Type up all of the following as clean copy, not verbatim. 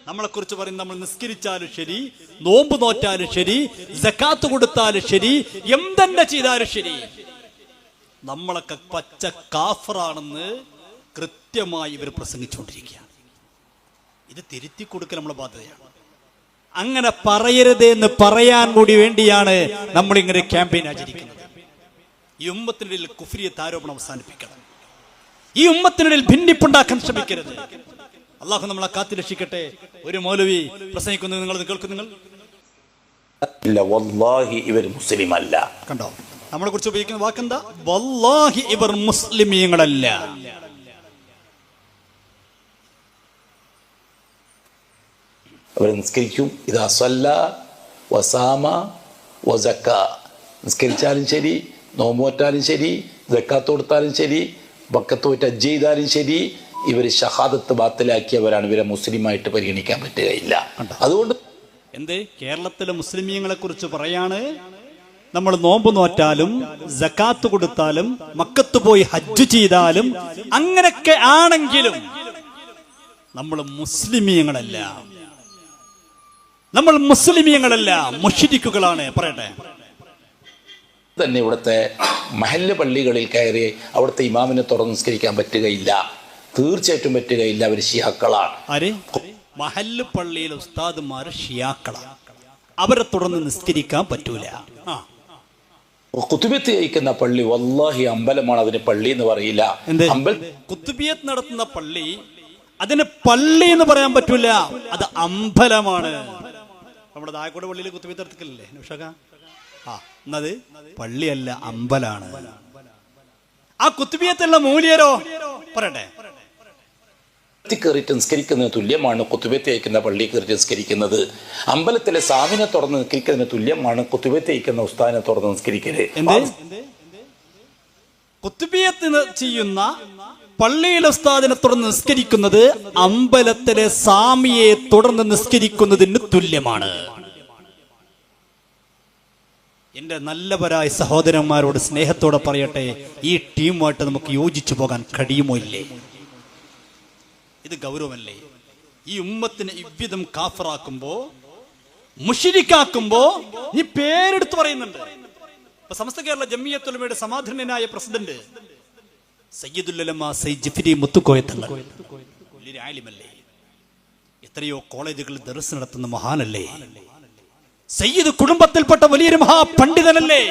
നമ്മളെക്കുറിച്ച് പറയും, നമ്മൾ നിസ്കരിച്ചാലും ശരി, നോമ്പ് നോറ്റാലും ശരി, സക്കാത്ത് കൊടുത്താലും ശരി, എന്തെന്നെ ചെയ്താലും ശരി, നമ്മളൊക്കെ പച്ച കാഫറാണെന്ന് കൃത്യമായി ഇവർ പ്രസംഗിച്ചുകൊണ്ടിരിക്കുകയാണ്. ഇത് തിരുത്തി കൊടുക്കൽ നമ്മളെ ബാധ്യതയാണ്. അങ്ങനെ പറയരുത് എന്ന് പറയാൻ കൂടി വേണ്ടിയാണ് നമ്മൾ ഇങ്ങനെ ക്യാമ്പയിൻ ആചരിക്കുന്നത്. ഈ ഉമ്മത്തിനിടയിൽ കുഫ്രിയത്ത് ആരോപണം അവസാനിപ്പിക്കണം. ഈ ഉമ്മത്തിനിടയിൽ ഭിന്നിപ്പുണ്ടാക്കാൻ ശ്രമിക്കരുത്. അള്ളാഹു നമ്മളെ കാത്തു രക്ഷിക്കട്ടെ. ഒരു മൗലവി പ്രസംഗിക്കുന്നത് നിങ്ങൾ കേൾക്കുന്നു, വല്ലാഹി ഇവർ മുസ്ലിം അല്ല. കണ്ടോ, നമ്മളെ കുറിച്ച് ഉപയോഗിക്കുന്ന വാക്കെന്താ? വല്ലാഹി ഇവർ മുസ്ലിമീങ്ങളല്ല. അവർ നിസ്കരിക്കും, ഇദാ സല്ല വസാമ വസക്ക, നിസ്കരിച്ചാലും ശരി, നോമ്പോറ്റാലും ശരി, സക്കാത്ത് കൊടുത്താലും ശരി, ബക്കത്ത് പോയിട്ട് ഹജ്ജ് ചെയ്താലും ശരി, ഇവർ ഷഹാദത്ത് ബാത്തിലാക്കിയവരാണ്. ഇവരെ മുസ്ലിമായിട്ട് പരിഗണിക്കാൻ പറ്റുകയില്ല. അതുകൊണ്ട് എന്തേ കേരളത്തിലെ മുസ്ലിമീങ്ങളെ കുറിച്ച് പറയാണ്, നമ്മൾ നോമ്പ് നോറ്റാലും സക്കാത്ത് കൊടുത്താലും മക്കത്ത് പോയി ഹജ്ജ് ചെയ്താലും അങ്ങനൊക്കെ ആണെങ്കിലും നമ്മൾ മുസ്ലിമീങ്ങളല്ല, നമ്മൾ മുസ്ലിമീങ്ങളല്ല, മുശ്രിക്കുകളാണ്. പറയട്ടെ, തന്നെ ഇവിടുത്തെ മഹല്ല് പള്ളികളിൽ കയറി അവിടുത്തെ ഇമാമിനെ തുറന്ന് നിസ്കരിക്കാൻ പറ്റുകയില്ല, തീർച്ചയായിട്ടും പറ്റുകയില്ല. അവർ ഷിയാക്കളാണ്. ആര്? മഹല്ല് പള്ളിയിലെ ഉസ്താദുമാര് ഷിയാക്കളാണ്. അവരെ തുടർന്ന് നിസ്കരിക്കാൻ പറ്റൂല. കുത്തുബിയത്ത് കഴിക്കുന്ന പള്ളി വല്ലാഹി അമ്പലമാണ്, അതിന് പള്ളി എന്ന് പറയില്ല. കുത്തുബിയത്ത് നടത്തുന്ന പള്ളി അതിന് പള്ളി എന്ന് പറയാൻ പറ്റൂല, അത് അമ്പലമാണ്. നമ്മുടെ തായക്കോട് പള്ളിയിൽ കുത്തുബിയത്ത് നടത്തിക്കല്ലേ നിഷക? എന്നത് പള്ളിയല്ല, അമ്പലാണ്. ആ കുത്തുബിയത്തുള്ള മൂല്യരോ പറയട്ടെ, കയറിയിട്ട് നിസ്കരിക്കുന്നതിന് തുല്യമാണ് കുത്തുബിയത്ത് അയക്കുന്ന പള്ളി കയറിയിട്ട് നിസ്കരിക്കുന്നത്. അമ്പലത്തിലെ സാമിനെ തുറന്ന് നിസ്കരിക്കുന്നതിന് തുല്യമാണ് കുത്തുബിയത്ത് അയക്കുന്ന ഉസ്താദിനെ തുറന്ന് നിസ്കരിക്കല്. കുത്തുബിയത്ത് ചെയ്യുന്ന പള്ളിയിലെ ഉസ്താദിനെ തുടർന്ന് നിസ്കരിക്കുന്നത് അമ്പലത്തിലെ സാമിയെ തുടർന്ന് നിസ്കരിക്കുന്നതിന് തുല്യമാണ്. എന്റെ നല്ലവരായ സഹോദരന്മാരോട് സ്നേഹത്തോടെ പറയട്ടെ, ഈ ടീമുമായിട്ട് നമുക്ക് യോജിച്ചു പോകാൻ കഴിയുമോ ഇല്ലേ? ഇത് ഗൗരവമല്ലേ? ഈ ഉമ്മത്തിനെ ഇவ்விதം കാഫറാക്കുമ്പോ, മുശ്രിക്കാക്കുമ്പോ നീ പേരെടുത്ത് പറയുന്നുണ്ട്. ഇപ്പൊ സമസ്ത കേരള ജമിയത്തുൽ ഉലമയുടെ സമാധാനനായ പ്രസിഡന്റ് സയ്യിദുൽ ഉലമ സയ്യിദ് ജിഫ്രി മുത്തുക്കോയ തങ്ങൾ വലിയൊരു ആലിമല്ലേ, എത്രയോ കോളേജുകളിൽ ദർസ് നടത്തുന്ന മഹാനല്ലേ, സയ്യിദ് കുടുംബത്തിൽപ്പെട്ട വലിയൊരു മഹാപണ്ഡിതനല്ലേ.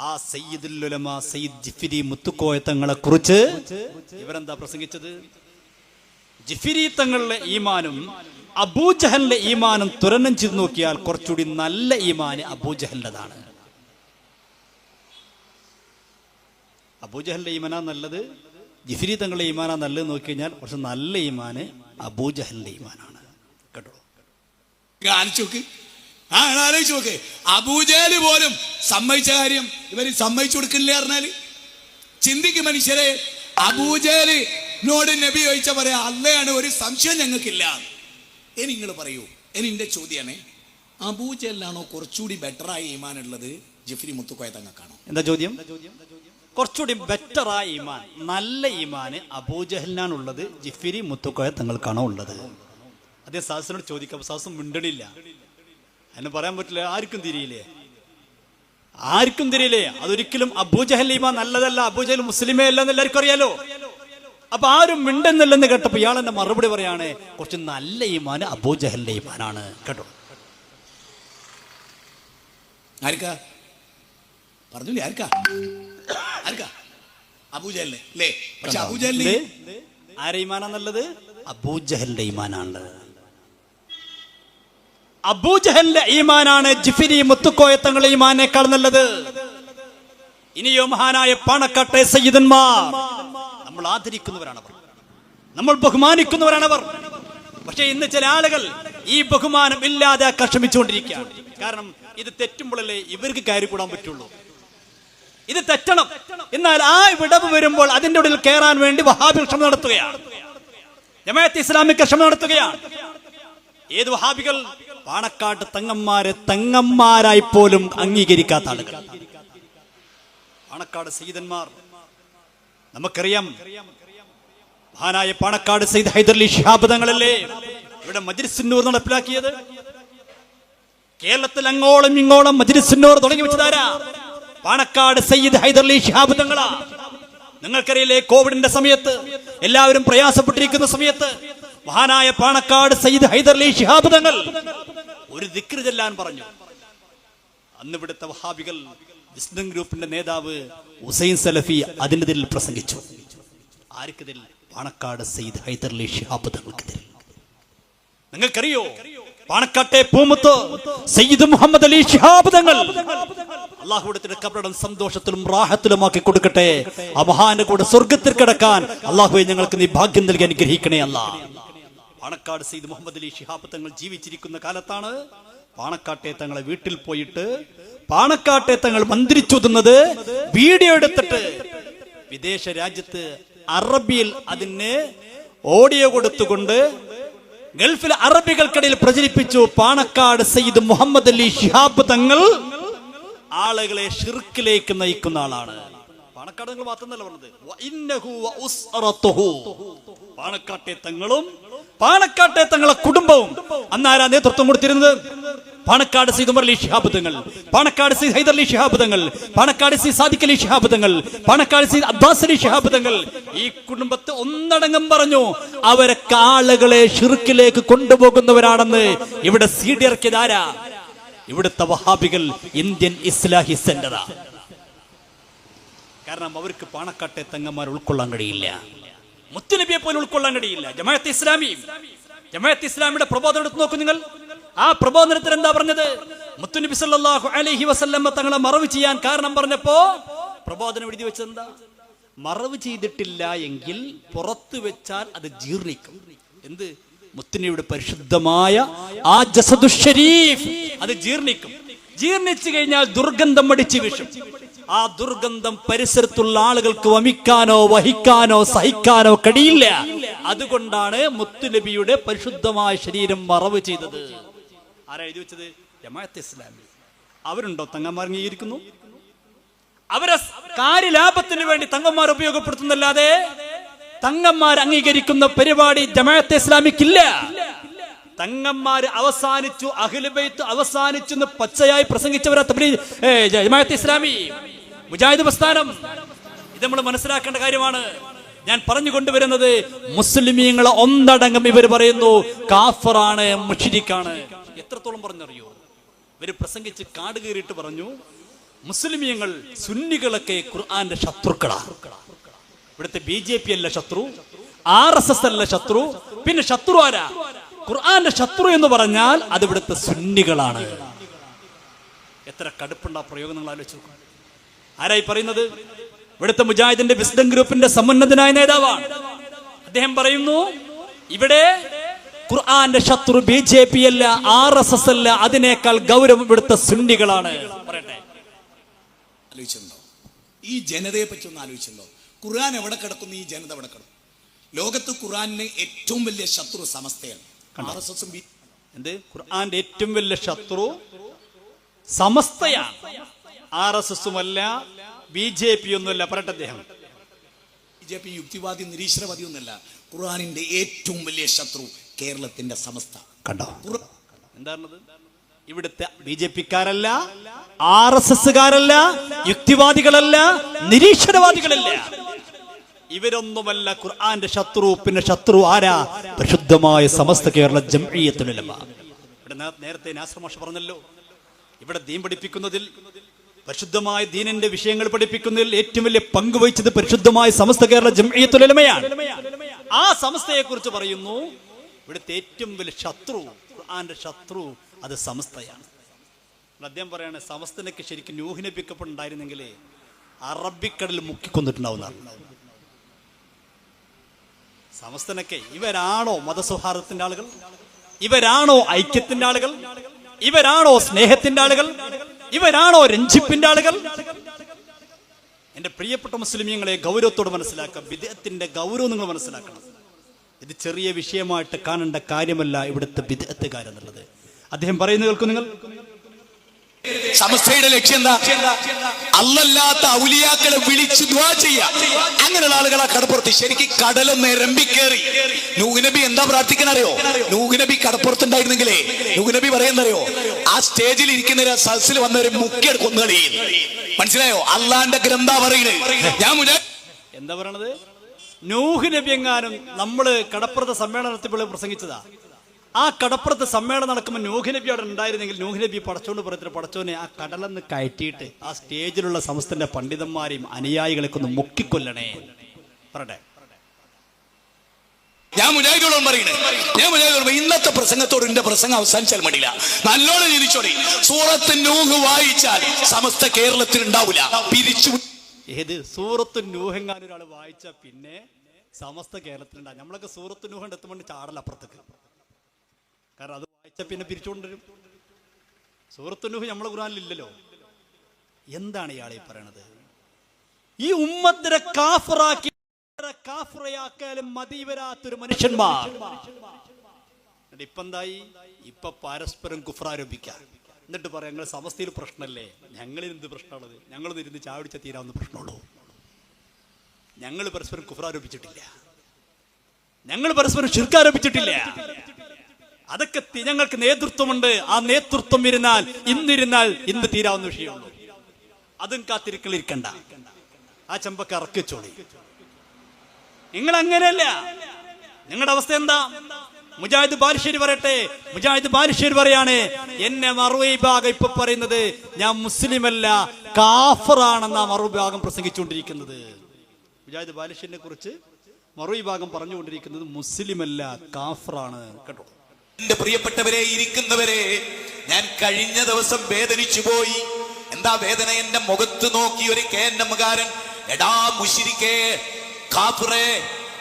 ആ സയ്യിദുൽ ഉലമ സയ്യിദ് ജിഫ്രി മുത്തുക്കോയ തങ്ങളെ കുറിച്ച് ഇവരെന്താ പ്രസംഗിച്ചത്? ജിഫ്രി തങ്ങളുടെ ഈമാനും അബൂജഹലിന്റെ ഈമാനും തുലനം ചെയ്ത് നോക്കിയാൽ കുറച്ചുകൂടി നല്ല ഈമാന് അബൂജഹലിൻ്റെതാണ്. അബൂജഹലിന്റെ ഈമാനാ നല്ലത്, ജിഫ്രി തങ്ങളുടെ ഈമാനാ നല്ലത് നോക്കി കഴിഞ്ഞാൽ കുറച്ച് നല്ല ഈമാന് അബൂജഹലിന്റെ ഈമാനാണ്. കേട്ടോ, ആലോചിച്ച് നോക്ക്. അബൂജഹൽ പോലും സമ്മതിച്ച കാര്യം ഇവര് സമ്മതിച്ചു കൊടുക്കില്ല പറഞ്ഞാല് ചിന്തിക്കും മനുഷ്യരെ. അബൂജഹലിനോട് നബി ചോദിച്ച പറയാ, അള്ളയാണ്, ഒരു സംശയം ഞങ്ങൾക്കില്ല. ഇനി നിങ്ങൾ പറയൂ, ഇനി എന്റെ ചോദ്യമാണ്, അബൂജഹലിനാണോ കുറച്ചുകൂടി ബെറ്ററായ ഈമാൻ ഉള്ളത്, ജിഫ്രി മുത്തുക്കോയ തങ്ങൾക്കാണോ? എന്താ ചോദ്യം? കുറച്ചുകൂടി ബെറ്ററായ ഈമാൻ, നല്ല ഈമാന് അബൂജഹലിനാണുള്ളത്, ജിഫ്രി മുത്തുക്കോയ തങ്ങൾക്കാണോ ഉള്ളത്? അതേ സാഹസിനോട് ചോദിക്കാം. സാഹസം മിണ്ടണില്ല, അതിന് പറയാൻ പറ്റില്ല. ആർക്കും തിരിയില്ലേ, ആർക്കും തിരിയില്ലേ. അതൊരിക്കലും അബൂജഹൽ ഈമാൻ നല്ലതല്ല, അബൂജഹൽ മുസ്ലിമേ അല്ല എന്ന് എല്ലാവർക്കും അറിയാലോ. അപ്പൊ ആരും മിണ്ടുന്നില്ലെന്ന് കേട്ടപ്പോ ഇയാൾ എന്റെ മറുപടി പറയാണ്, കുറച്ച് നല്ല ഈമാൻ അബൂജഹലിന്റെ ഈമാനാണ്. കേട്ടോ, ആർക്കാ പറഞ്ഞില്ലേ? ആർക്കാ അബൂജഹലിനെ അല്ലേ? പക്ഷെ അബൂജഹലിന്റെ ആരെ ഈമാനാ നല്ലത്? അബൂജഹലിന്റെ ഈമാനാണ്. അബൂജഹലിന്റെ ഈമാനാണ് ജിഫ്രി മുത്തുക്കോയ തങ്ങളുടെ ഈമാനേക്കാൾ നല്ലത്. ഇനിയോ മഹാനായ പാണക്കാട്ടെ സയ്യിദന്മാർ, നമ്മൾ ആദരിക്കുന്നവരാണവർ, നമ്മൾ ബഹുമാനിക്കുന്നവരാണവർ. പക്ഷെ ഇന്ന് ചില ആളുകൾ ഈ ബഹുമാനം ഇല്ലാതെ ശ്രമിച്ചുകൊണ്ടിരിക്കുകയാണ്. കാരണം ഇത് തെറ്റുമ്പോഴല്ലേ ഇവർക്ക് കയറി കൂടാൻ പറ്റുള്ളൂ. ഇത് തെറ്റണം. എന്നാൽ ആ വിടവ് വരുമ്പോൾ അതിന്റെ ഉള്ളിൽ കയറാൻ വേണ്ടി വഹാബികൾ ശ്രമം നടത്തുകയാണ്, ജമാഅത്ത് ഇസ്ലാമിക ശ്രമം നടത്തുകയാണ്. ഏത് വഹാബികൾ? പാണക്കാട് തങ്ങന്മാരെ തങ്ങന്മാരായി പോലും അംഗീകരിക്കാത്ത ആളുകൾ. പാണക്കാട് സയ്യിദന്മാർ നമുക്കറിയാം. മഹാനായ പാണക്കാട് സയ്യിദ് ഹൈദരലി ശിഹാബ് തങ്ങളല്ലേ ഇവിടെ മജ്‌ലിസുന്നൂർ നടപ്പിലാക്കിയത്? കേരളത്തിൽ അങ്ങോളം ഇങ്ങോളം മജ്‌ലിസുന്നൂർ തുടങ്ങി വെച്ചതാരാ? പാണക്കാട് സയ്യിദ് ഹൈദരലി ശിഹാബ് തങ്ങളാ. നിങ്ങൾക്കറിയില്ലേ, കോവിഡിന്റെ സമയത്ത് എല്ലാവരും പ്രയാസപ്പെട്ടിരിക്കുന്ന സമയത്ത് മഹാനായ പാണക്കാട് സയ്യിദ് ഹൈദരലി ശിഹാബ് തങ്ങൾ ഒരു ദിക്ർ ചൊല്ലാൻ പറഞ്ഞു. അന്ന് ഇവിടുത്തെ വഹാബികൾ വിസ്ഡം ഗ്രൂപ്പിന്റെ നേതാവ് ഹുസൈൻ സലഫി അതിനെതിരിൽ പ്രസംഗിച്ചു. ആർക്കെതിരിൽ? പാണക്കാട് സയ്യിദ് ഹൈദരലി ശിഹാബ് തങ്ങൾക്കെതിരിൽ. നിങ്ങൾക്കറിയോ, പാണക്കാട്ടെ പൂമുത്ത് സയ്യിദ് മുഹമ്മദ് അലി ശിഹാബ് തങ്ങൾ, അള്ളാഹുവിന്റെ കബറിടം സന്തോഷത്തിലും റാഹത്തിലുമാക്കി കൊടുക്കട്ടെ. ആ മഹാന്റെ കൂടെ സ്വർഗത്തിൽ കിടക്കാൻ അള്ളാഹുവെ ഞങ്ങൾക്ക് നീ ഭാഗ്യം നൽകി അനുഗ്രഹിക്കണേ അല്ലാ. പാണക്കാട് സയ്യിദ് മുഹമ്മദ് അലി ശിഹാബ് തങ്ങൾ ജീവിച്ചിരിക്കുന്ന കാലത്താണ് പാണക്കാട്ടെ തങ്ങളെ വീട്ടിൽ പോയിട്ട് പാണക്കാട്ടെ തങ്ങൾ മന്ത്രിച്ചൊതുന്നത് വീഡിയോ എടുത്തിട്ട് വിദേശ രാജ്യത്ത് അറബിയിൽ അതിന് ഓഡിയോ കൊടുത്തുകൊണ്ട് ഗൾഫിലെ അറബികൾക്കിടയിൽ പ്രചരിപ്പിച്ചു. പാണക്കാട് സയ്യിദ് മുഹമ്മദ് അലി ശിഹാബ് തങ്ങൾ ആളുകളെ ഷിർക്കിലേക്ക് നയിക്കുന്ന ആളാണ്. പാണക്കാട് തങ്ങൾ മാത്രമല്ല പറഞ്ഞത്, പാണക്കാട്ടെ തങ്ങളും പാണക്കാട്ടെ തങ്ങളെ കുടുംബവും. അന്നാരാ നേതൃത്വം കൊടുത്തിരുന്നത്? പാണക്കാട് സയ്യിദ് ഉമർ അലി ശിഹാബ് തങ്ങൾ, പാണക്കാട് സയ്യിദ് ഹൈദർ അലി ശിഹാബ് തങ്ങൾ, പാണക്കാട് സയ്യിദ് സാദിഖ് അലി ശിഹാബ് തങ്ങൾ, പാണക്കാട് സയ്യിദ് അബ്ബാസ് അലി ശിഹാബ് തങ്ങൾ. ഈ കുടുംബത്തെ ഒന്നടങ്കം പറഞ്ഞു അവരൊക്കെ ആളുകളെ ഷിർക്കിലേക്ക് കൊണ്ടുപോകുന്നവരാണെന്ന്. ഇവിടെ സീഡി ഇറക്കിയതാരാ? ഇവിടുത്തെ വഹാബികൾ, ഇന്ത്യൻ ഇസ്ലാഹി സെന്ററാ. കാരണം അവർക്ക് പാണക്കാട്ടെ തങ്ങന്മാർ ഉൾക്കൊള്ളാൻ കഴിയില്ല, മുത്തുനബിയെ പോലും ഉൾക്കൊള്ളാൻ കഴിയില്ല. ജമാഅത്തെ ഇസ്ലാമിയുടെ പ്രബോധനം എടുത്ത് നോക്കൂ നിങ്ങൾ. ആ പ്രബോധനത്തിൽ എന്താ പറഞ്ഞത്? മുത്തുനബി സല്ലല്ലാഹു അലൈഹി വസല്ലം തങ്ങളെ മറവ് ചെയ്യാൻ കാരണം പറഞ്ഞപ്പോ പ്രബോധനം എഴുതി വെച്ചത് എന്താ? മറവ് ചെയ്തിട്ടില്ല എങ്കിൽ പുറത്തു വെച്ചാൽ അത് ജീർണിക്കും. എന്ത്? മുത്തുനബിയുടെ പരിശുദ്ധമായ ആ ജസദു ഷരീഫ് അത് ജീർണിക്കും. ജീർണിച്ചു കഴിഞ്ഞാൽ ദുർഗന്ധം അടിച്ചു വീശും. ആ ദുർഗന്ധം പരിസരത്തുള്ള ആളുകൾക്ക് വമിക്കാനോ വഹിക്കാനോ സഹിക്കാനോ കഴിയില്ല. അതുകൊണ്ടാണ് മുത്തുനബിയുടെ പരിശുദ്ധമായ ശരീരം മറവ് ചെയ്തത്. ആരാ എഴുതി വെച്ചത്? ജമാഅത്തെ ഇസ്ലാമി. അവരുണ്ടോ തങ്ങന്മാർ അംഗീകരിക്കുന്നു? അവരെ കാര്യലാഭത്തിന് വേണ്ടി തങ്ങന്മാർ ഉപയോഗപ്പെടുത്തുന്നല്ലാതെ തങ്ങന്മാർ അംഗീകരിക്കുന്ന പരിപാടി ജമാഅത്തെ ഇസ്ലാമിക്കില്ല. തങ്ങന്മാര് അവസാനിച്ചു, അഹ്ലുൽ ബൈത്ത് അവസാനിച്ചു എന്ന് പച്ചയായി പ്രസംഗിച്ചവരാ ജമാഅത്തെ ഇസ്ലാമി, മുജാഹിദ് പ്രസ്ഥാനം. ഇത് നമ്മൾ മനസ്സിലാക്കേണ്ട കാര്യമാണ്. ഞാൻ പറഞ്ഞു കൊണ്ടുവരുന്നത്, മുസ്ലിമീങ്ങളെ ഒന്നടങ്കം ഇവർ പറയുന്നു കാഫറാണ്, മുശ്രിക്കാണ്. എത്രത്തോളം പറഞ്ഞറിയോ? ഇവര് പ്രസംഗിച്ച് കാട് കയറിയിട്ട് പറഞ്ഞു മുസ്ലിമീങ്ങൾ സുന്നികളൊക്കെ ഖുർആന്റെ ശത്രുക്കളാ. ഇവിടുത്തെ BJP അല്ല ശത്രു, RSS അല്ല ശത്രു, പിന്നെ ശത്രു ആരാ? ഖുർആന്റെ ശത്രു എന്ന് പറഞ്ഞാൽ അത് ഇവിടുത്തെ സുന്നികളാണ്. എത്ര കടുപ്പുണ്ടാ പ്രയോഗം നിങ്ങൾ ആലോചിച്ചു. ആരായി പറയുന്നത്? ഇവിടുത്തെ മുജാഹിദിന്റെ വിസ്ഡം ഗ്രൂപ്പിന്റെ സമുന്നതനായ നേതാവാണ്. അദ്ദേഹം പറയുന്നു ഇവിടെ ഖുർആന്റെ ശത്രു BJP അല്ല, RSS അല്ല, അതിനേക്കാൾ ഗൗരവം ഇവിടുത്തെ സുന്നികളാണ്. പറയട്ടെ, ആലോചിച്ചിട്ടുണ്ടോ? ഈ ജനതയെ പറ്റി ഒന്ന് ആലോചിച്ചിട്ടുണ്ടോ? ഖുർആൻ എവിടെ കിടക്കുന്നു, ഈ ജനത എവിടെ കിടക്കും? ലോകത്ത് ഖുർആനിന് ഏറ്റവും വലിയ ശത്രു സമസ്തയാണ്. എന്ത്? ഖുർആന്റെ ഏറ്റവും വലിയ ശത്രു സമസ്തയാണ്, RSSും അല്ല, BJP ഒന്നുമല്ല. പറയട്ടെ, അദ്ദേഹം BJP യുക്തിവാദി നിരീശ്വരവാദി ഒന്നല്ല. ഖുർആനിന്റെ ഏറ്റവും വലിയ ശത്രു കേരളത്തിന്റെ സമസ്ത. കണ്ടോ എന്താണത്? ഇവിടുത്തെ BJPക്കാരല്ല, RSSകാരല്ല, യുക്തിവാദികളല്ല, നിരീശ്വരവാദികളല്ല. ഇവരൊന്നുമല്ല ഖുർആന്റെ ശത്രു. പിന്നെ ശത്രു ആരാ? പരിശുദ്ധമായ സമസ്ത കേരള ജംഇയ്യത്തുൽ ഉലമ. ഇവിടെ നേരത്തെ നാസർ മാഷ് പറഞ്ഞല്ലോ, ഇവിടെ ദീൻ പഠിപ്പിക്കുന്നതിൽ, പരിശുദ്ധമായ ദീനിന്റെ വിഷയങ്ങൾ പഠിപ്പിക്കുന്നതിൽ ഏറ്റവും വലിയ പങ്ക് വഹിച്ചത് പരിശുദ്ധമായ സമസ്ത കേരള ജംഇയ്യത്തുൽ ഉലമയാണ്. ആ സമസ്തയെ കുറിച്ച് പറയുന്നു ഇവിടുത്തെ ഏറ്റവും വലിയ ശത്രു, ഖുർആന്റെ ശത്രു അത് സമസ്തയാണ്. അദ്ദേഹം പറയാണ് സമസ്തനൊക്കെ ശരിക്കും നൂഹ് നബിക്കൊപ്പം ഉണ്ടായിരുന്നെങ്കിൽ അറബിക്കടലിൽ മുക്കിക്കൊന്നിട്ടുണ്ടാവുന്നതാണ്. സമസ്തനൊക്കെ ഇവരാണോ മതസൗഹാർദ്ദത്തിന്റെ ആളുകൾ? ഇവരാണോ ഐക്യത്തിന്റെ ആളുകൾ? ഇവരാണോ സ്നേഹത്തിന്റെ ആളുകൾ? ഇവരാണോ രഞ്ജിപ്പിന്റെ ആളുകൾ? എന്റെ പ്രിയപ്പെട്ട മുസ്ലിമീങ്ങളെ ഗൗരവത്തോട് മനസ്സിലാക്കുക. ബിദ്അത്തിന്റെ ഗൗരവം നിങ്ങൾ മനസ്സിലാക്കണം. ഇത് ചെറിയ വിഷയമായിട്ട് കാണേണ്ട കാര്യമല്ല ഇവിടുത്തെ ബിദ്അത്തുകാരെന്നുള്ളത്. അദ്ദേഹം പറയുന്നത് കേൾക്കും നിങ്ങൾ. സമസ്തയുടെ ലക്ഷ്യം എന്താ? അല്ലല്ലാത്ത ഔലിയാക്കളെ വിളിച്ച് ദുആ ചെയ്യാ. അങ്ങനെയുള്ള ആളുകളെ കടപ്പുറത്ത് ശരിക്കും കടലും നിരമ്പിക്കേറി. നൂഹ് നബി എന്താ പ്രാർത്ഥിക്കണറിയോ? നൂഹ് നബി നബി കടപ്പുറത്തുണ്ടായിരുന്നെങ്കിലേ നൂഹ് നബി പറയുന്നറിയോ, ആ സ്റ്റേജിൽ ഇരിക്കുന്ന സദസ്സിൽ വന്നവരെ മുക്കിയ കൊന്നുകളി. മനസ്സിലായോ? അള്ളാന്റെ ഗ്രന്ഥ പറയുന്നത്. ഞാൻ എന്താ പറയണത്? നൂഹ് നബി എങ്ങാനും നമ്മള് കടപ്പുറത്ത് സമ്മേളനത്തിൽ പ്രസംഗിച്ചതാ. ആ കടപ്പുറത്ത് സമ്മേളനം നടക്കുമ്പോൾ നൂഹ് നബി അവിടെ ഉണ്ടായിരുന്നെങ്കിൽ നൂഹ് നബി പടച്ചോണ്ട് പറയത്തില്ല, പടച്ചോനെ ആ കടലെന്ന് കയറ്റിയിട്ട് ആ സ്റ്റേജിലുള്ള സമസ്തന്റെ പണ്ഡിതന്മാരെയും അനുയായികളൊക്കെ ഒന്ന് മുക്കിക്കൊല്ലണേ പറട്ടെ. ഞാൻ മുജാഹിദോടും പറയുന്നത്, ഇന്നത്തെ പ്രസംഗത്തോട് എന്റെ പ്രസംഗം അവസാനിച്ചാൽ മടിയില്ല. നല്ലോണം ചിന്തിച്ചോടി. സൂറത്ത് നൂഹ് വായിച്ചാൽ സമസ്ത കേരളത്തിൽ ഉണ്ടാവില്ല. പിരിച്ചു ഏത് സൂറത്ത് നൂഹെങ്ങാനും ഒരാൾ വായിച്ചാൽ പിന്നെ സമസ്ത കേരളത്തിലുണ്ടാകും. നമ്മളൊക്കെ സൂറത്ത് നൂഹ് എത്തുമ്പോൾ ചാടൽ അപ്പുറത്തേക്ക്, കാരണം അത് വായിച്ചാൽ പിന്നെ പിരിച്ചുകൊണ്ടുവരും. സൂറത്ത് നൂഹ് നമ്മളെ ഖുർആനിലില്ലല്ലോ. എന്താണ് ഇയാളെ പറയണത്? ഈ ഉമ്മത്തിനെ കാഫിറാക്കിയാലും മതി വരാത്തൊരു മനുഷ്യന്മാർ. ഇപ്പൊ എന്തായി? ഇപ്പൊ പരസ്പരം കുഫ്രാരോപിക്കാം. എന്നിട്ട് പറയാം ഞങ്ങൾ സമസ്തയിൽ പ്രശ്നമല്ലേ. ഞങ്ങളിൽ എന്ത് പ്രശ്നമുള്ളത്? ഞങ്ങളൊന്നും ഇരുന്ന് ചാവിടിച്ച തീരാവുന്ന പ്രശ്നമുള്ളൂ. ഞങ്ങൾ പരസ്പരം കുഫ്രാരോപിച്ചിട്ടില്ല, ഞങ്ങൾ പരസ്പരം ശിർക്കാരോപിച്ചിട്ടില്ല. അതൊക്കെ ഞങ്ങൾക്ക് നേതൃത്വമുണ്ട്. ആ നേതൃത്വം ഇന്നിരുന്നാൽ ഇന്ന് തീരാവുന്ന വിഷയമുള്ളൂ. അതും കാത്തിരിക്കലിരിക്കണ്ട. ആ ചെമ്പൊക്കെ ഇറക്കിച്ചോളി. നിങ്ങൾ അങ്ങനെയല്ല. നിങ്ങളുടെ അവസ്ഥ എന്താ? മുജാഹിദ് ബാലുശ്ശേരി പറയട്ടെ. മുജാഹിദ് ബാലുശ്ശേരി പറയാണ്, എന്നെ മറുവിഭാഗം ഇപ്പൊ പറയുന്നത് ഞാൻ മുസ്ലിമല്ല കാഫറാണെന്ന മറുവിഭാഗം പ്രസംഗിച്ചുകൊണ്ടിരിക്കുന്നത്. മുജാഹിദ് ബാലുശ്ശേരിനെ കുറിച്ച് മറുവിഭാഗം പറഞ്ഞുകൊണ്ടിരിക്കുന്നത് മുസ്ലിമല്ല കാഫറാണ് കേട്ടോ. എന്റെ പ്രിയപ്പെട്ടവരെ, ഇരിക്കുന്നവരെ, ഞാൻ കഴിഞ്ഞ ദിവസം വേദനിച്ചു പോയി. എന്താ വേദന? എന്റെ മുഖത്ത് നോക്കി ഒരു കേന്നമുകാരൻ, എടാ മുശ്രിക്കേ കാഫിറേ,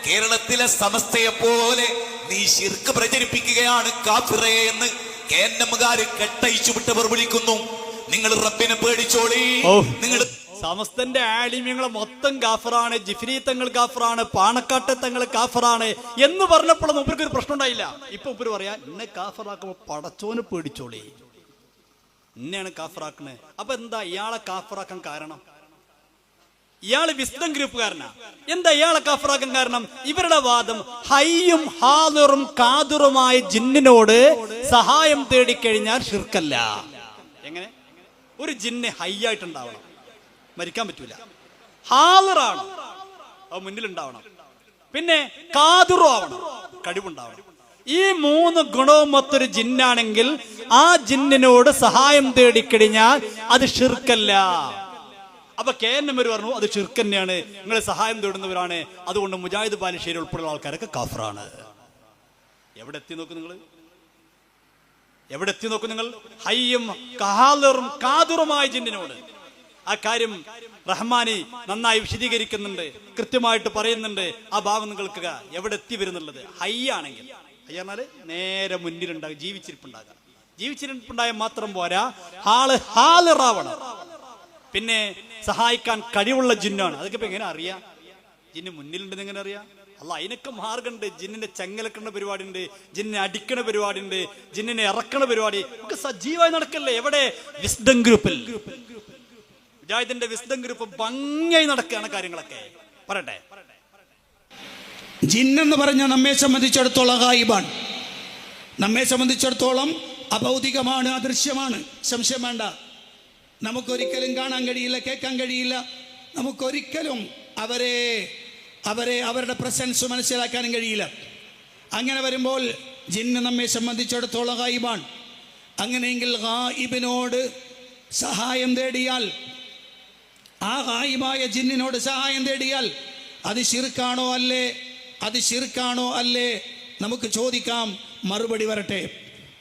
കേരളത്തിലെ സമസ്തയെ പോലെ നീ ശിർക്ക് പ്രചരിപ്പിക്കുകയാണ് കാഫിറേ എന്ന് കേന്നമുകാര് കെട്ടയിച്ചു വിട്ടവർ വിളിക്കുന്നു. നിങ്ങൾ റബ്ബിനെ പേടിച്ചോളി. നിങ്ങൾ സമസ്തന്റെ ആലിമ്യങ്ങളെ മൊത്തം കാഫറാണ്, ജിഫ്രി തങ്ങൾ കാഫറാണ്, പാണക്കാട്ടെ തങ്ങൾ കാഫറാണ് എന്ന് പറഞ്ഞപ്പോൾ മൂപ്പർക്ക് ഒരു പ്രശ്നം ഉണ്ടായില്ല. ഇപ്പൊ മൂപ്പര് പറയാ എന്നെ കാഫറാക്കുമ്പോ പടച്ചോനെ പേടിച്ചോളി, എന്നെയാണ് കാഫറാക്കുന്നത്. അപ്പൊ എന്താ ഇയാളെ കാഫറാക്കാൻ കാരണം? ഇയാള് വിസ്ഡം ഗ്രൂപ്പുകാരനാ. എന്താ ഇയാളെ കാഫറാക്കാൻ കാരണം? ഇവരുടെ വാദം ഹയ്യും ഹാദിറും കാദിറുമായ ജിന്നിനോട് സഹായം തേടിക്കഴിഞ്ഞാൽ ഷിർക്കല്ല. എങ്ങനെ? ഒരു ജിന്ന് ഹയ്യായിട്ടുണ്ടാവണം, മരിക്കാൻ പറ്റൂല. ഹാദിറാണ്, അത് മുന്നിലുണ്ടാവണം. പിന്നെ കാദിറു ആവണം, കഴിവുണ്ടാവണം. ഈ മൂന്ന് ഗുണവും മൊത്തൊരു ജിന്നാണെങ്കിൽ ആ ജിന്നിനോട് സഹായം തേടിക്കഴിഞ്ഞാൽ അത് ഷിർക്കല്ല. അപ്പൊ KNM പറഞ്ഞു അത് ഷിർക്ക് തന്നെയാണ്, നിങ്ങൾ സഹായം തേടുന്നവരാണ്, അതുകൊണ്ട് മുജാഹിദ് ബാലുശ്ശേരി ഉൾപ്പെടെയുള്ള ആൾക്കാരൊക്കെ കാഫറാണ്. എവിടെ എത്തി നോക്കും നിങ്ങൾ? എവിടെ എത്തി നോക്കും നിങ്ങൾ? ഹയ്യും ഹാദിറും കാദിറുമായ ജിന്നിനോട്. ആ കാര്യം റഹ്മാനി നന്നായി വിശദീകരിക്കുന്നുണ്ട്, കൃത്യമായിട്ട് പറയുന്നുണ്ട്. ആ ഭാഗം നിങ്ങൾ കേൾക്കുക. എവിടെ എത്തി വരുന്നുള്ളത്? ഹയ്യാണെങ്കിൽ, ഹയ്യാണെന്നാല് നേരെ മുന്നിലുണ്ടാകും, ജീവിച്ചിരിപ്പുണ്ടാകുക. ജീവിച്ചിരിപ്പുണ്ടായാൽ മാത്രം പോരാ, ആള് ഹാദിറാവണം. പിന്നെ സഹായിക്കാൻ കഴിവുള്ള ജിന്നാണ്. അതൊക്കെ ഇപ്പൊ എങ്ങനെ അറിയാം? ജിന്ന് മുന്നിലുണ്ടെന്ന് എങ്ങനെ അറിയാം? അല്ല, അതിനൊക്കെ മാർഗമുണ്ട്. ജിന്നിന്റെ ചെങ്ങലക്കണ പരിപാടി ഉണ്ട്, ജിന്നിനെ അടിക്കണ പരിപാടി ഉണ്ട്, ജിന്നിനെ ഇറക്കണ പരിപാടി ഒക്കെ സജീവമായി നടക്കല്ലേ. എവിടെ? വിസ്ഡം ഗ്രൂപ്പിൽ, മുജാഹിദിന്റെ വിസ്ഡം ഗ്രൂപ്പ് ഭംഗിയായി നടക്കുകയാണ് കാര്യങ്ങളൊക്കെ. പറയട്ടെ, ജിന്നെന്ന് പറഞ്ഞ നമ്മെ സംബന്ധിച്ചിടത്തോളം ഗായിബാണ്, നമ്മെ സംബന്ധിച്ചിടത്തോളം അഭൗതികമാണ്, അദൃശ്യമാണ്. സംശയം വേണ്ട. നമുക്കൊരിക്കലും കാണാൻ കഴിയില്ല, കേൾക്കാൻ കഴിയില്ല. നമുക്കൊരിക്കലും അവരുടെ പ്രസൻസ് മനസ്സിലാക്കാനും കഴിയില്ല. അങ്ങനെ വരുമ്പോൾ ജിന്ന് നമ്മെ സംബന്ധിച്ചിടത്തോളം ഗായിബാണ്. അങ്ങനെയെങ്കിൽ ഗായിബിനോട് സഹായം തേടിയാൽ, ആ ഗായിബായ ജിന്നിനോട് സഹായം തേടിയാൽ അത് ശിർക്കാണോ അല്ലേ? അത് ശിർക്കാണോ അല്ലേ? നമുക്ക് ചോദിക്കാം, മറുപടി വരട്ടെ.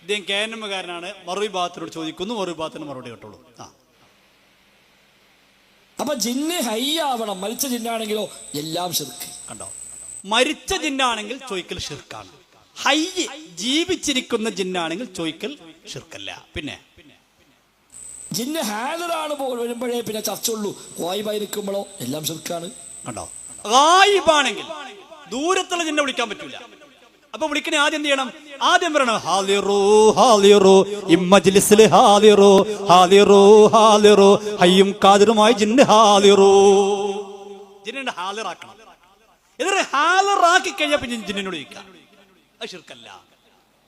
ഇദ്ദേഹം KNM-കാരനാണ്. മറുവിഭാഗത്തിനോട് ചോദിക്കുന്നു, മറുവിഭാഗത്തിന് മറുപടി കേട്ടോളൂ. അപ്പൊ ജിന്ന് ഹയ്യാവണം, മരിച്ച ജിന്നാണെങ്കിലോ എല്ലാം ഷിർക്ക്. കണ്ടോ? മരിച്ച ജിന്നാണെങ്കിൽ ചോയ്ക്കൽ ഷിർക്കാണ്. ഹയ്യ് ജീവിച്ചിരിക്കുന്ന ജിന്നാണെങ്കിൽ ചോയ്ക്കൽ ഷിർക്കല്ല. പിന്നെ ജിന്ന് ഹാദിറാണ് വരുമ്പോഴേ പിന്നെ ചർച്ചയുള്ളൂ. ഗായിബായി നിൽക്കുമ്പോഴോ എല്ലാം ഷിർക്കാണ്. കണ്ടോ? ഗായിബാണെങ്കിൽ ദൂരത്തുള്ള ജിന്നെ വിളിക്കാൻ പറ്റൂല. അപ്പൊ വിളിക്കണേ ആദ്യം എന്ത് ചെയ്യണം? ആദ്യം പറയണം ഹാദിറു ഹാദിറു ഇമ്മജ്ലിസിൽ ഹാദിറു ഹാദിറു ഹാദിറു ഹയ്യും കാദിറുമായ ജിന്ന് ഹാദിറു. ജിന്നിനെ ഹാദിറാക്കണം. എന്നിട്ട് ഹാദിറാക്കി കഴിഞ്ഞാൽ പിന്നെ ജിന്നിനോട് ചോദിക്കാം. അത് ശിർക്കല്ല.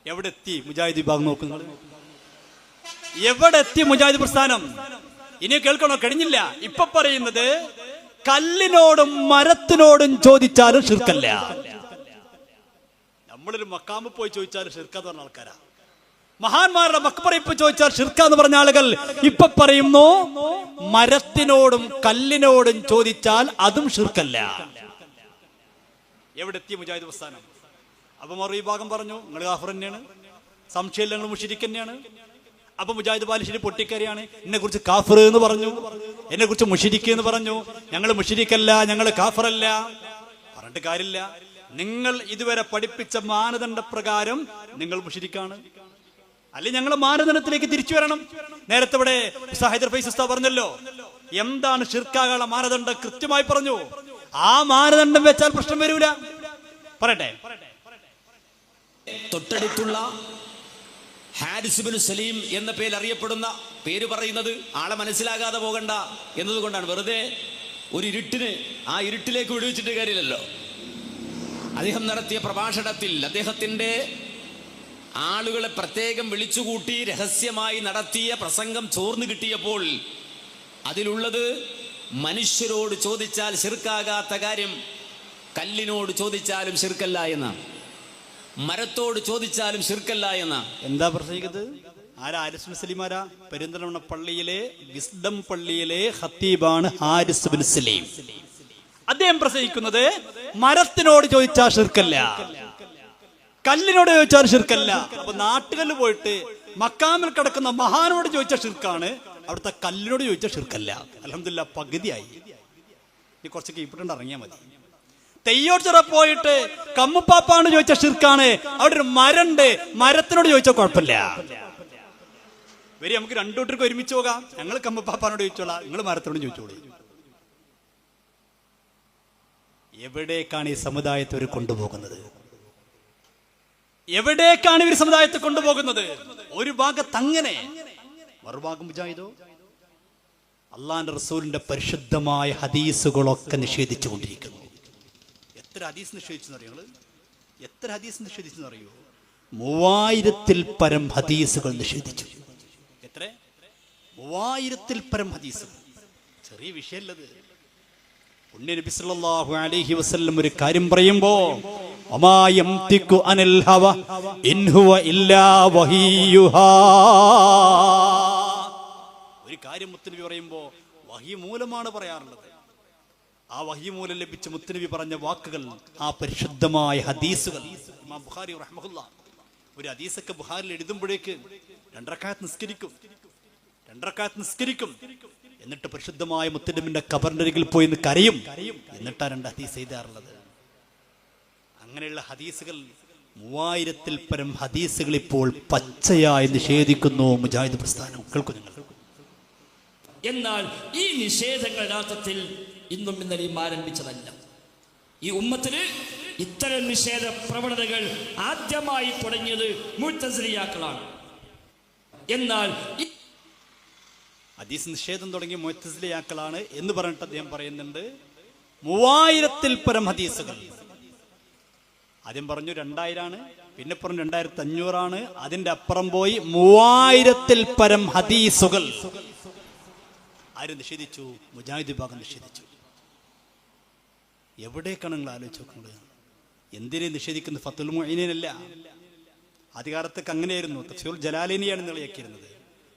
എവിടെ എത്തി മുജാഹിദ് വിഭാഗം നോക്കുന്നത്? എവിടെ എത്തി മുജാഹിദ് പ്രസ്ഥാനം? ഇനി കേൾക്കണോ? കഴിഞ്ഞില്ല. ഇപ്പൊ പറയുന്നത് കല്ലിനോടും മരത്തിനോടും ചോദിച്ചാലും ഷിർക്കല്ല. നമ്മളൊരു മക്കാമ് പോയി ചോദിച്ചാലും ഷിർക്കാന്ന് പറഞ്ഞ ആൾക്കാരാ. മഹാന്മാരുടെ മക്ബറ ഇപ്പൊ ചോദിച്ചാൽ ഷിർക്കാന്ന് പറഞ്ഞ ആളുകൾ ഇപ്പൊ പറയുന്നു മരത്തിനോടും കല്ലിനോടും ചോദിച്ചാൽ അതും ഷിർക്കല്ല. എവിടെ എത്തി മുജാഹിദ് പ്രസ്ഥാനം? അപ്പൊ മറു വിഭാഗം പറഞ്ഞു നിങ്ങൾ കാഫർ തന്നെയാണ്, സംശയമില്ല, നിങ്ങൾ മുശ്രിക്ക് തന്നെയാണ്. അപ്പൊ മുജാഹിദ് ബാലുശ്ശേരി പൊട്ടിക്കറിയാണ്, എന്നെ കുറിച്ച് കാഫർ എന്ന് പറഞ്ഞു, എന്നെ കുറിച്ച് മുശ്രിക്ക് എന്ന് പറഞ്ഞു. ഞങ്ങൾ മുശ്രിക്കല്ല, ഞങ്ങൾ കാഫറല്ല. പറഞ്ഞിട്ട് കാര്യമില്ല. നിങ്ങൾ ഇതുവരെ പഠിപ്പിച്ച മാനദണ്ഡ പ്രകാരം നിങ്ങൾ മുശ്രിക്കാണ്, അല്ലെങ്കിൽ ഞങ്ങൾ മാനദണ്ഡത്തിലേക്ക് തിരിച്ചു വരണം. നേരത്തെ ഇവിടെ ഹൈദർ ഫൈസ് ഉസ്താദ് പറഞ്ഞല്ലോ എന്താണ് ഷിർക്കാകാനുള്ള മാനദണ്ഡം കൃത്യമായി പറഞ്ഞു. ആ മാനദണ്ഡം വെച്ചാൽ പ്രശ്നം വരൂല. പറയട്ടെ. തൊട്ടടുത്തുള്ള ഹാരിസ് ബിൻ സലീം എന്ന പേരിൽ അറിയപ്പെടുന്ന, പേര് പറയുന്നത് ആളെ മനസ്സിലാകാതെ പോകണ്ട എന്നതുകൊണ്ടാണ്. വെറുതെ ഒരു ഇരുട്ടിന് ആ ഇരുട്ടിലേക്ക് വിടുവിച്ചിട്ട് കാര്യമില്ലല്ലോ. അദ്ദേഹം നടത്തിയ പ്രഭാഷണത്തിൽ അദ്ദേഹത്തിൻ്റെ ആളുകളെ പ്രത്യേകം വിളിച്ചുകൂട്ടി രഹസ്യമായി നടത്തിയ പ്രസംഗം ചോർന്നു കിട്ടിയപ്പോൾ അതിലുള്ളത് മനുഷ്യരോട് ചോദിച്ചാൽ ശിർക്കാകാത്ത കാര്യം കല്ലിനോട് ചോദിച്ചാലും ശിർക്കല്ല എന്നാണ്, മരത്തോട് ചോദിച്ചാലും ശിർക്കല്ല എന്നാണ്. എന്താ പ്രസംഗിക്കുന്നത്? ആരാ? ഹാരിസ് ബിൻ സലീം. ആരാ? പെരിന്തൽമണ്ണ പള്ളിയിലെ വിസ്ഡം പള്ളിയിലെ ഖത്തീബാണ് ഹാരിസ് ബിൻ സലീം. അദ്ദേഹം പ്രസംഗിക്കുന്നത് മരത്തിനോട് ചോദിച്ചാൽ ഷിർക്കല്ല, കല്ലിനോട് ചോദിച്ചാൽ ഷിർക്കല്ല. അപ്പൊ നാട്ടുകളിൽ പോയിട്ട് മക്കാമിൽ കിടക്കുന്ന മഹാനോട് ചോദിച്ച ഷിർക്കാണ്, അവിടുത്തെ കല്ലിനോട് ചോദിച്ച ഷിർക്കല്ല. അൽഹംദുലില്ലാ പകുതിയായി. ഇനി കുറച്ച് കീപ്പിട്ടുണ്ട് ഇറങ്ങിയാൽ മതി. തെയ്യോച്ചിറ പോയിട്ട് കമ്മുപ്പാപ്പാണ് ചോദിച്ച ഷിർക്കാണ്, അവിടെ ഒരു മരണ്ട്, മരത്തിനോട് ചോദിച്ചാൽ കുഴപ്പമില്ല. വരി നമുക്ക് രണ്ടൂട്ടർക്ക് ഒരുമിച്ച് പോകാം. ഞങ്ങൾ കമ്മുപ്പാപ്പാനോട് ചോദിച്ചോളാം, നിങ്ങൾ മരത്തിനോട് ചോദിച്ചോളൂ. എവിടേക്കാണ് ഈ സമുദായത്തെ ഒരു കൊണ്ടുപോകുന്നത്? എവിടേക്കാണ് ഇവർ സമുദായത്തെ കൊണ്ടുപോകുന്നത്? ഒരു ഭാഗത്ത് അങ്ങനെ, മറുഭാഗം മുജാഹിദോ അള്ളാന്റെ റസൂലിന്റെ പരിശുദ്ധമായ ഹദീസുകളൊക്കെ നിഷേധിച്ചു കൊണ്ടിരിക്കുന്നു. എത്ര ഹദീസ് നിഷേധിച്ചെന്നറിയോ? എത്ര ഹദീസ് നിഷേധിച്ചെന്നറിയോ? 3000-ൽ പരം ഹദീസുകൾ നിഷേധിച്ചു. എത്ര? 3000-ൽ പരം ഹദീസുകൾ. ചെറിയ വിഷയമല്ലത്. പുണ്യ നബി സല്ലല്ലാഹു അലൈഹി വസല്ലം ഒരു കാര്യം പറയുമ്പോ വമാ യംതികു അനിൽ ഹവ ഇൻ ഹുവ ഇല്ലാ വഹിയുഹാ, ഒരു കാര്യം മുത്തുനബി പറയുമ്പോ വഹി മൂലമാണ് പറയാറുള്ളത്. ആ വഹി മൂലം ലഭിച്ച മുത്തുനബി പറഞ്ഞ വാക്കുകൾ, ആ പരിശുദ്ധമായ ഹദീസുകൾ. ഇമാം ബുഖാരി റഹ്മഹുല്ലാ ഒരു ഹദീസൊക്കെ ബുഖാരിൽ എഴുതുമ്പോഴേക്ക് 2 റക്അത്ത് നിസ്കരിക്കും. എന്നിട്ട് പരിശുദ്ധമായ മുത്തുനബിന്റെ ഖബറിന്റെ അരികിൽ പോയി കരയും. എന്നിട്ടാ 2 ഹദീസ് എഴുതാറുള്ളത്. അങ്ങനെയുള്ള ഹദീസുകൾ 3000-ൽ പരം ഹദീസുകൾ ഇപ്പോൾ പച്ചയായി നിഷേധിക്കുന്നു മുജാഹിദ് പ്രസ്ഥാനം. കേൾക്കുന്നു. എന്നാൽ ഈ നിഷേധങ്ങൾ യഥാർത്ഥത്തിൽ ഇന്നും ഇന്നലെയും ആരംഭിച്ചതല്ല. ഈ ഉമ്മത്തിന് ഇത്തരം നിഷേധ പ്രവണതകൾ ആദ്യമായി തുടങ്ങിയത് മുഅ്തസിലിയാക്കളാണ്. എന്നാൽ ഹദീസ് നിഷേധം തുടങ്ങിയ മുഅ്തസിലിയാക്കളാണ് എന്ന് പറഞ്ഞിട്ട് അദ്ദേഹം പറയുന്നുണ്ട് 3000-ൽ പരം ഹദീസുകൾ. ആദ്യം പറഞ്ഞു 2000 ആണ്, പിന്നെ പറഞ്ഞു 2500 ആണ്, അതിന്റെ അപ്പുറം പോയി 3000-ൽ പരം ഹദീസുകൾ ആര് നിഷേധിച്ചു? മുജാഹിദ് വിഭാഗം നിഷേധിച്ചു. എവിടേക്കാണ് നിങ്ങൾ ആലോചിച്ച് നോക്കുന്നത്? എന്തിനെ നിഷേധിക്കുന്നത്? ഫത്തുൽ മുഈനല്ല. അധികാരത്തൊക്കെ അങ്ങനെയായിരുന്നു. തഫ്സീറുൽ ജലാലൈനിയാണ് നിങ്ങളയാക്കിയിരുന്നത്,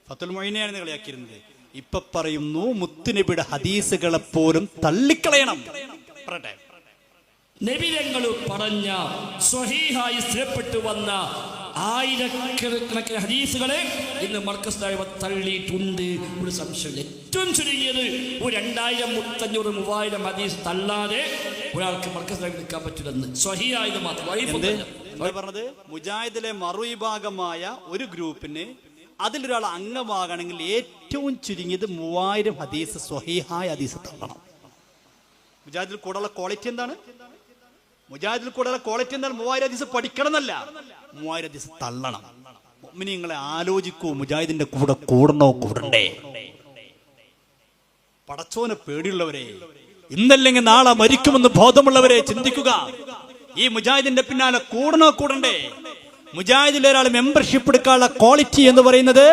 ഫത്തുൽ മുഈനയാണ് നിങ്ങളയാക്കിയിരുന്നത്. ഇപ്പൊ പറയുന്നു മുത്തുനബിയുടെ ഹദീസുകളെ പോലും തള്ളിക്കളയണം. പറയട്ടെ. നബിതങ്ങൾ പറഞ്ഞ സ്വഹീഹായി സ്ഥിരപ്പെട്ടു വന്ന ആയിരക്കണക്കിന് ഹദീസുകളെ ഇന്ന് മർക്കസ് ദഅവ തള്ളിയിട്ടുണ്ട്. ഒരു സംശയം, ഏറ്റവും ചുരുങ്ങിയത് ഒരു 2000, 3500, 3000 ഹദീസ് തള്ളാതെ ഒരാൾക്ക് മർക്കസ് ദഅവ നിൽക്കാൻ പറ്റില്ലെന്ന്. സ്വഹീഹായത് മാത്രം പറഞ്ഞത്. മുജാഹിദിലെ മറുവിഭാഗമായ ഒരു ഗ്രൂപ്പിന് അതിലൊരാൾ അംഗമാകണമെങ്കിൽ ഏറ്റവും ചുരുങ്ങിയത് 3000 ഹദീസ് സ്വഹീഹായ ഹദീസ് തള്ളണം. മുജാഹിദിൽ കൂടെയുള്ള ക്വാളിറ്റി എന്താണ്? മുജാഹിദിൽ കൂടെയുള്ള ക്വാളിറ്റി എന്താണ്? 3000 ഹദീസ് പഠിക്കണം എന്നല്ല, 3000 ഹദീസ് തള്ളണം. മുഅ്മിനീങ്ങളെ ആലോചിക്കൂ, മുജാഹിദിന്റെ കൂടെ കൂടണോ കൂടണ്ടേ? പടച്ചോനെ പേടിയുള്ളവരെ, ഇന്നല്ലെങ്കിൽ നാളെ മരിക്കുമെന്ന് ബോധമുള്ളവരെ ചിന്തിക്കുക. ഈ മുജാഹിദിന്റെ പിന്നാലെ കൂടണോ കൂടണ്ടേ? മുജാഹിദിലെ ഒരാൾ മെമ്പർഷിപ്പ് എടുക്കാനുള്ള ക്വാളിറ്റി എന്ന് പറയുന്നത്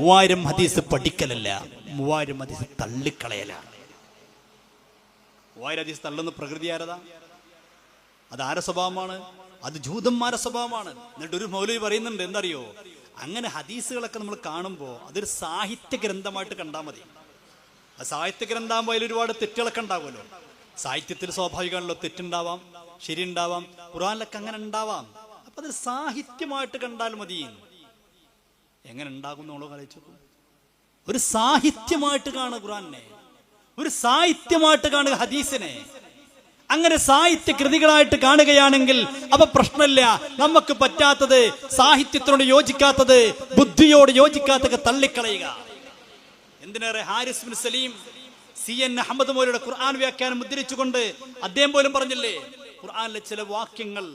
3000 ഹദീസ് പഠിക്കലല്ല, 3000 ഹദീസ് തള്ളിക്കളയലാണ്. 3000 ഹദീസ് തള്ളുന്ന പ്രകൃതി ആരതാ? അത് ആരെ സ്വഭാവമാണ്? അത് ജൂതന്മാരുടെ സ്വഭാവമാണ്. എന്നിട്ട് ഒരു മൗലവി പറയുന്നുണ്ട്, എന്തറിയോ, അങ്ങനെ ഹദീസുകളൊക്കെ നമ്മൾ കാണുമ്പോൾ അതൊരു സാഹിത്യ ഗ്രന്ഥമായിട്ട് കണ്ടാൽ മതി. ആ സാഹിത്യ ഗ്രന്ഥമാകുമ്പോൾ അതിൽ ഒരുപാട് തെറ്റുകളൊക്കെ ഉണ്ടാവുമല്ലോ. സാഹിത്യത്തിൽ സ്വാഭാവികമാണല്ലോ, തെറ്റുണ്ടാവാം, ശരി ഉണ്ടാവാം. ഖുർആനിലൊക്കെ അങ്ങനെ ഉണ്ടാവാം. അപ്പൊ അതൊരു സാഹിത്യമായിട്ട് കണ്ടാൽ മതി. എങ്ങനെ ഉണ്ടാകും നമ്മള് ആലോചിച്ചു. ഒരു സാഹിത്യമായിട്ട് കാണുക ഖുർആനെ, ഒരു സാഹിത്യമായിട്ട് കാണുക ഹദീസിനെ. അങ്ങനെ സാഹിത്യ കൃതികളായിട്ട് കാണുകയാണെങ്കിൽ അപ്പൊ പ്രശ്നമില്ല. നമുക്ക് പറ്റാത്തത്, സാഹിത്യത്തിനോട് യോജിക്കാത്തത്, ബുദ്ധിയോട് യോജിക്കാത്തൊക്കെ തള്ളിക്കളയുക. എന്തിനേറെ ഹാരിസ് ബിൻ സലീം CN അഹമ്മദ് മൗലവിയുടെ ഖുർആൻ വ്യാഖ്യാനം ഉദ്ധരിച്ചുകൊണ്ട് അദ്ദേഹം പോലും പറഞ്ഞില്ലേ, ഖുർആനിലെ ചില വാക്യങ്ങൾ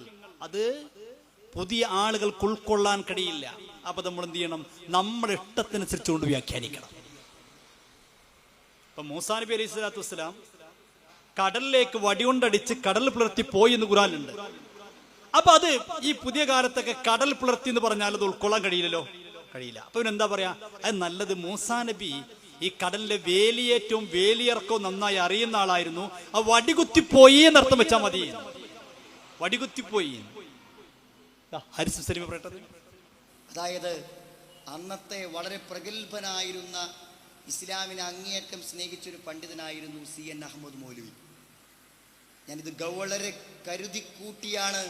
അത് പുതിയ ആളുകൾക്ക് ഉൾക്കൊള്ളാൻ കഴിയില്ല. അപ്പൊ നമ്മൾ എന്ത് ചെയ്യണം? നമ്മുടെ ഇഷ്ടത്തിനനുസരിച്ചുകൊണ്ട് വ്യാഖ്യാനിക്കണം. ഇപ്പൊ മൂസാ നബി അലൈഹി സ്വലാത്തു വസ്സലാം കടലിലേക്ക് വടികൊണ്ടടിച്ച് കടൽ പിളർത്തി പോയി എന്ന് ഖുർആനിലുണ്ട്. അപ്പൊ അത് ഈ പുതിയ കാലത്തൊക്കെ കടൽ പിളർത്തി എന്ന് പറഞ്ഞാൽ അത് ഉൾക്കൊള്ളാൻ കഴിയില്ലല്ലോ, കഴിയില്ല. അപ്പൊ ഇവനെന്താ പറയാ? അത് നല്ലത് മൂസാ നബി ഈ കടലിലെ വേലിയേറ്റവും വേലിയിറക്കവും നന്നായി അറിയുന്ന ആളായിരുന്നു. ആ വടികുത്തിപ്പോയി എന്നർത്ഥം വെച്ചാൽ മതി. വടികുത്തിപ്പോയി. ഹാരിസ് സലീം പറയട്ടത്. അതായത് അന്നത്തെ വളരെ പ്രഗത്ഭനായിരുന്ന ഇസ്ലാമിനെ അങ്ങേയറ്റം സ്നേഹിച്ചൊരു പണ്ഡിതനായിരുന്നു CN അഹമ്മദ് മൗലവി. ഞാനിത് വളരെ കരുതിക്കൂട്ടിയാണ്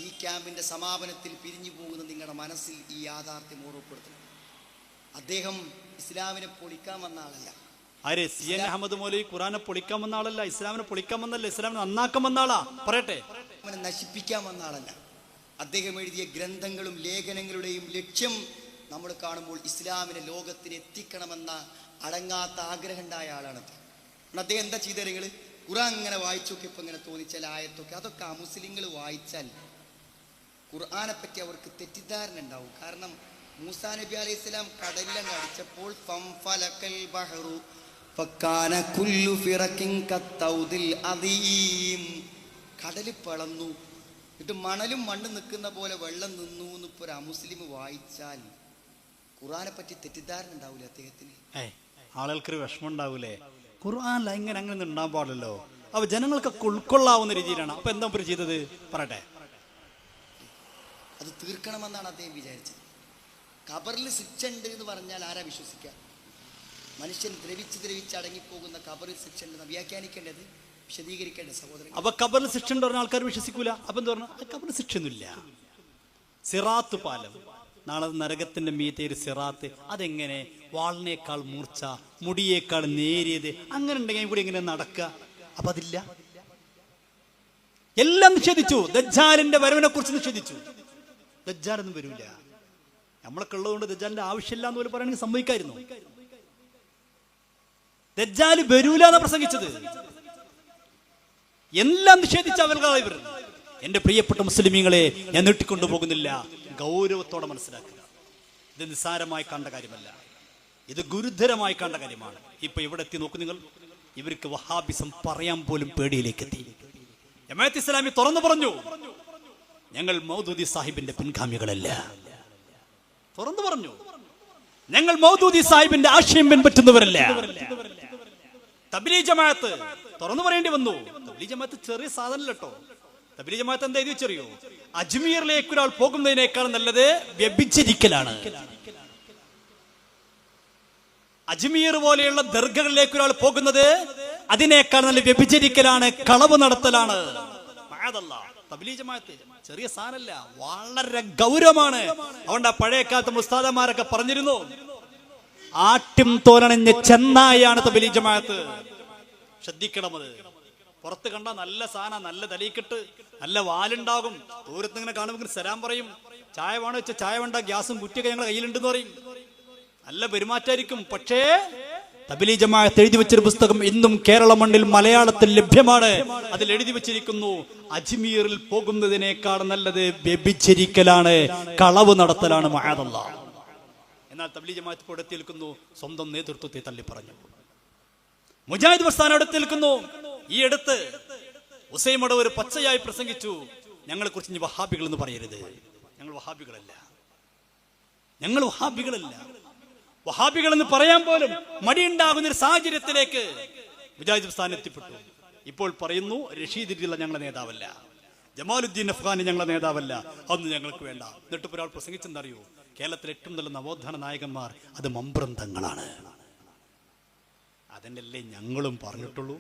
ഈ ക്യാമ്പിൻ്റെ സമാപനത്തിൽ പിരിഞ്ഞു പോകുന്ന നിങ്ങളുടെ മനസ്സിൽ ഈ യാഥാർത്ഥ്യം ഓർമ്മപ്പെടുത്തുന്നത്. അദ്ദേഹം ഇസ്ലാമിനെ പൊളിക്കാൻ വന്ന ആളല്ല. ആര്? CN അഹമ്മദ് മൗലവി ഖുർആനെ പൊളിക്കാൻ വന്ന ആളല്ല, ഇസ്ലാമിനെ പൊളിക്കാൻ വന്നല്ല, ഇസ്ലാമിനെ നന്നാക്കാൻ വന്ന ആളാ. പറയട്ടെ, അവനെ നശിപ്പിക്കാൻ വന്ന ആളല്ല. അദ്ദേഹം എഴുതിയ ഗ്രന്ഥങ്ങളും ലേഖനങ്ങളുടെയും ലക്ഷ്യം നമ്മൾ കാണുമ്പോൾ ഇസ്ലാമിനെ ലോകത്തിന് എത്തിക്കണമെന്ന അടങ്ങാത്ത ആഗ്രഹം ഉണ്ടായ ആളാണ്. അദ്ദേഹം എന്താ ചെയ്ത നിങ്ങൾ ഖുർആൻ ഇങ്ങനെ വായിച്ചു നോക്കിയപ്പോൾ ഇങ്ങനെ തോന്നിച്ചാൽ ആയത്തൊക്കെ അതൊക്കെ അമുസ്ലിങ്ങൾ വായിച്ചാൽ ഖുർആനെ പറ്റി അവർക്ക് തെറ്റിദ്ധാരണ ഉണ്ടാവും. കാരണം മൂസാ നബി അലൈഹി സ്വലാം കടലിലങ്ങ് അടിച്ചപ്പോൾ കടല് പിളന്നു, എന്നിട്ട് മണലും മണ്ണും നിൽക്കുന്ന പോലെ വെള്ളം നിന്നു എന്നിപ്പോ ഒരു അമുസ്ലിം വായിച്ചാൽ ഖുർആനെ പറ്റി തെറ്റിദ്ധാരണ ഉണ്ടാവൂലേ അദ്ദേഹത്തിന്? ആളുകൾക്ക് വിഷമം ഉണ്ടാവൂലേ? ഖുർആൻ ഇങ്ങനെ അങ്ങനെ ഉണ്ടാകാൻ പാടില്ലല്ലോ. അപ്പൊ ജനങ്ങൾക്കൊക്കെ ഉൾക്കൊള്ളാവുന്ന രീതിയിലാണ്. അപ്പൊ എന്താ ഇവർ ചെയ്തത്? പറയട്ടെ. അത് തീർക്കണമെന്നാണ് അദ്ദേഹം വിചാരിച്ചത്. ഖബറിൽ ശിക്ഷ ഉണ്ട് എന്ന് പറഞ്ഞാൽ ആരാ വിശ്വസിക്കുക? മനുഷ്യൻ ദ്രവിച്ച് അടങ്ങിപ്പോകുന്ന ഖബറിൽ ശിക്ഷ ഉണ്ട് വ്യാഖ്യാനിക്കേണ്ടത്, വിശദീകരിക്കേണ്ടത് സഹോദരൻ. അപ്പൊ ഖബറിൽ ശിക്ഷ ഉണ്ട് പറഞ്ഞ ആൾക്കാർ വിശ്വസിക്കൂല. അപ്പൊ എന്താ പറഞ്ഞാൽ ഖബറിൽ ശിക്ഷയൊന്നുമില്ല. സിറാത്ത് പാലം, നാളെ നരകത്തിന്റെ മീതെ ഒരു സിറാത്ത്, അതെങ്ങനെ വാളിനേക്കാൾ മൂർച്ച, മുടിയേക്കാൾ നേരിയത്, അങ്ങനെ ഉണ്ടെങ്കിൽ കൂടി എങ്ങനെ നടക്കുക? അപ്പൊ അതില്ല. എല്ലാം നിഷേധിച്ചു. ദജ്ജാലിന്റെ വരവിനെ കുറിച്ച് നിഷേധിച്ചു. ദജ്ജാലൊന്നും വരൂല, നമ്മളൊക്കെ ഉള്ളതുകൊണ്ട് ദജ്ജാലിന്റെ ആവശ്യമില്ല എന്ന് പോലും പറയണമെങ്കിൽ സംഭവിക്കായിരുന്നു. ദജ്ജാല് വരൂല എന്നാ പ്രസംഗിച്ചത്. എല്ലാം നിഷേധിച്ച അവൽകായി ഇവർ. എന്റെ പ്രിയപ്പെട്ട മുസ്ലിമീങ്ങളെ, ഞാൻ നീട്ടിക്കൊണ്ടുപോകുന്നില്ല, ഗൗരവത്തോടെ മനസ്സിലാക്കുക. ഇത് നിസ്സാരമായി കണ്ട കാര്യമല്ല, ഇത് ഗുരുതരമായി കണ്ട കാര്യമാണ്. ഇപ്പൊ ഇവിടെ എത്തി നോക്കൂ നിങ്ങൾ. ഇവർക്ക് വഹാബിസം പറയാൻ പോലും പേടിയിലേക്ക് എത്തി. ജമാഅത്ത് ഇസ്ലാമി തുറന്നു പറഞ്ഞു, ഞങ്ങൾ മൗദൂദി സാഹിബിന്റെ പിൻഗാമികളല്ല. തുറന്നു പറഞ്ഞു, ഞങ്ങൾ മൗദൂദി സാഹിബിന്റെ ആശയം പിൻപറ്റുന്നവരല്ല. തബ്ലീഗ് ജമാഅത്ത് തുറന്നു പറയേണ്ടി വന്നു. തബ്ലീഗ് ജമാഅത്ത് ചെറിയ സാധനമല്ല കേട്ടോ. തബ്ലീഗ് ജമാഅത്ത് എന്താ എഴുതി വെച്ചറിയോ? അജ്മീറിലേക്ക് ഒരാൾ പോകുന്നതിനേക്കാൾ നല്ലത് വ്യഭിചരിക്കലാണ്. അജ്മീർ പോലെയുള്ള ദർഗകളിലേക്ക് ഒരാൾ പോകുന്നത് അതിനേക്കാൾ നല്ല വ്യഭിചരിക്കലാണ്, കളവ് നടത്തലാണ്. തബ്ലീഗ് ജമാഅത്ത് ചെറിയ സാധനമല്ല, വളരെ ഗൗരവമാണ്. അതുകൊണ്ട് പഴയ കാലത്ത് ഉസ്താദന്മാരൊക്കെ പറഞ്ഞിരുന്നു, ആട്ടിം തോലണഞ്ഞ ചെന്നായാണ് തബ്ലീഗ് ജമാഅത്ത്. ശ്രദ്ധിക്കണം. അത് പുറത്ത് കണ്ട നല്ല സാധന, നല്ല തലയിക്കിട്ട് നല്ല വാലുണ്ടാകും. ദൂരത്ത് ഇങ്ങനെ കാണുമ്പോൾ സലാം പറയും. ചായ വേണോ വെച്ചാൽ ചായ വേണ്ട, ഗ്യാസും കുറ്റിയൊക്കെ ഞങ്ങളുടെ കയ്യിലുണ്ടെന്ന് പറയും. നല്ല പെരുമാറ്റായിരിക്കും. പക്ഷേ തബ്ലീഗ് ജമാഅത്ത് എഴുതി വെച്ചൊരു പുസ്തകം ഇന്നും കേരള മണ്ണിൽ മലയാളത്തിൽ ലഭ്യമാണ്. അതിൽ എഴുതി വെച്ചിരിക്കുന്നു, അജ്മീറിൽ പോകുന്നതിനേക്കാൾ നല്ലത് വ്യഭിചരിക്കലാണ്, കളവ് നടത്തലാണ്. മഅദല്ലാഹ്. എന്നാൽ തബ്ലീഗ് ജമാഅത്ത് ഇപ്പോൾ എടുത്തി നിൽക്കുന്നു, സ്വന്തം നേതൃത്വത്തെ തള്ളി പറഞ്ഞു. മുജാഹിദ് പ്രസ്ഥാനം എടുത്തി നിൽക്കുന്നു. ഈ അടുത്ത് ഉസൈമട ഒരു പച്ചയായി പ്രസംഗിച്ചു, ഞങ്ങളെ കുറിച്ച് ഇനി വഹാബികൾ എന്ന് പറയരുത്, ഞങ്ങൾ വഹാബികളല്ല. വഹാബികൾ എന്ന് പറയാൻ പോലും മടിയുണ്ടാകുന്ന ഒരു സാഹചര്യത്തിലേക്ക് മുജാഹിദ് പ്രസ്ഥാനം എത്തിപ്പെട്ടു. ഇപ്പോൾ പറയുന്നു റഷീദ് റളിയല്ലാഹു അൻഹു ഞങ്ങളുടെ നേതാവല്ല, ജമാലുദ്ദീൻ അഫ്ഗാനി ഞങ്ങളുടെ നേതാവല്ല, അതൊന്നും ഞങ്ങൾക്ക് വേണ്ട. എന്നിട്ട് ഒരാൾ പ്രസംഗിച്ചെന്നറിയോ, കേരളത്തിലെ ഏറ്റവും നല്ല നവോത്ഥാന നായകന്മാർ അത് മമ്പ്രന്തങ്ങളാണ്. അതല്ലേ ഞങ്ങളും പറഞ്ഞിട്ടുള്ളൂ,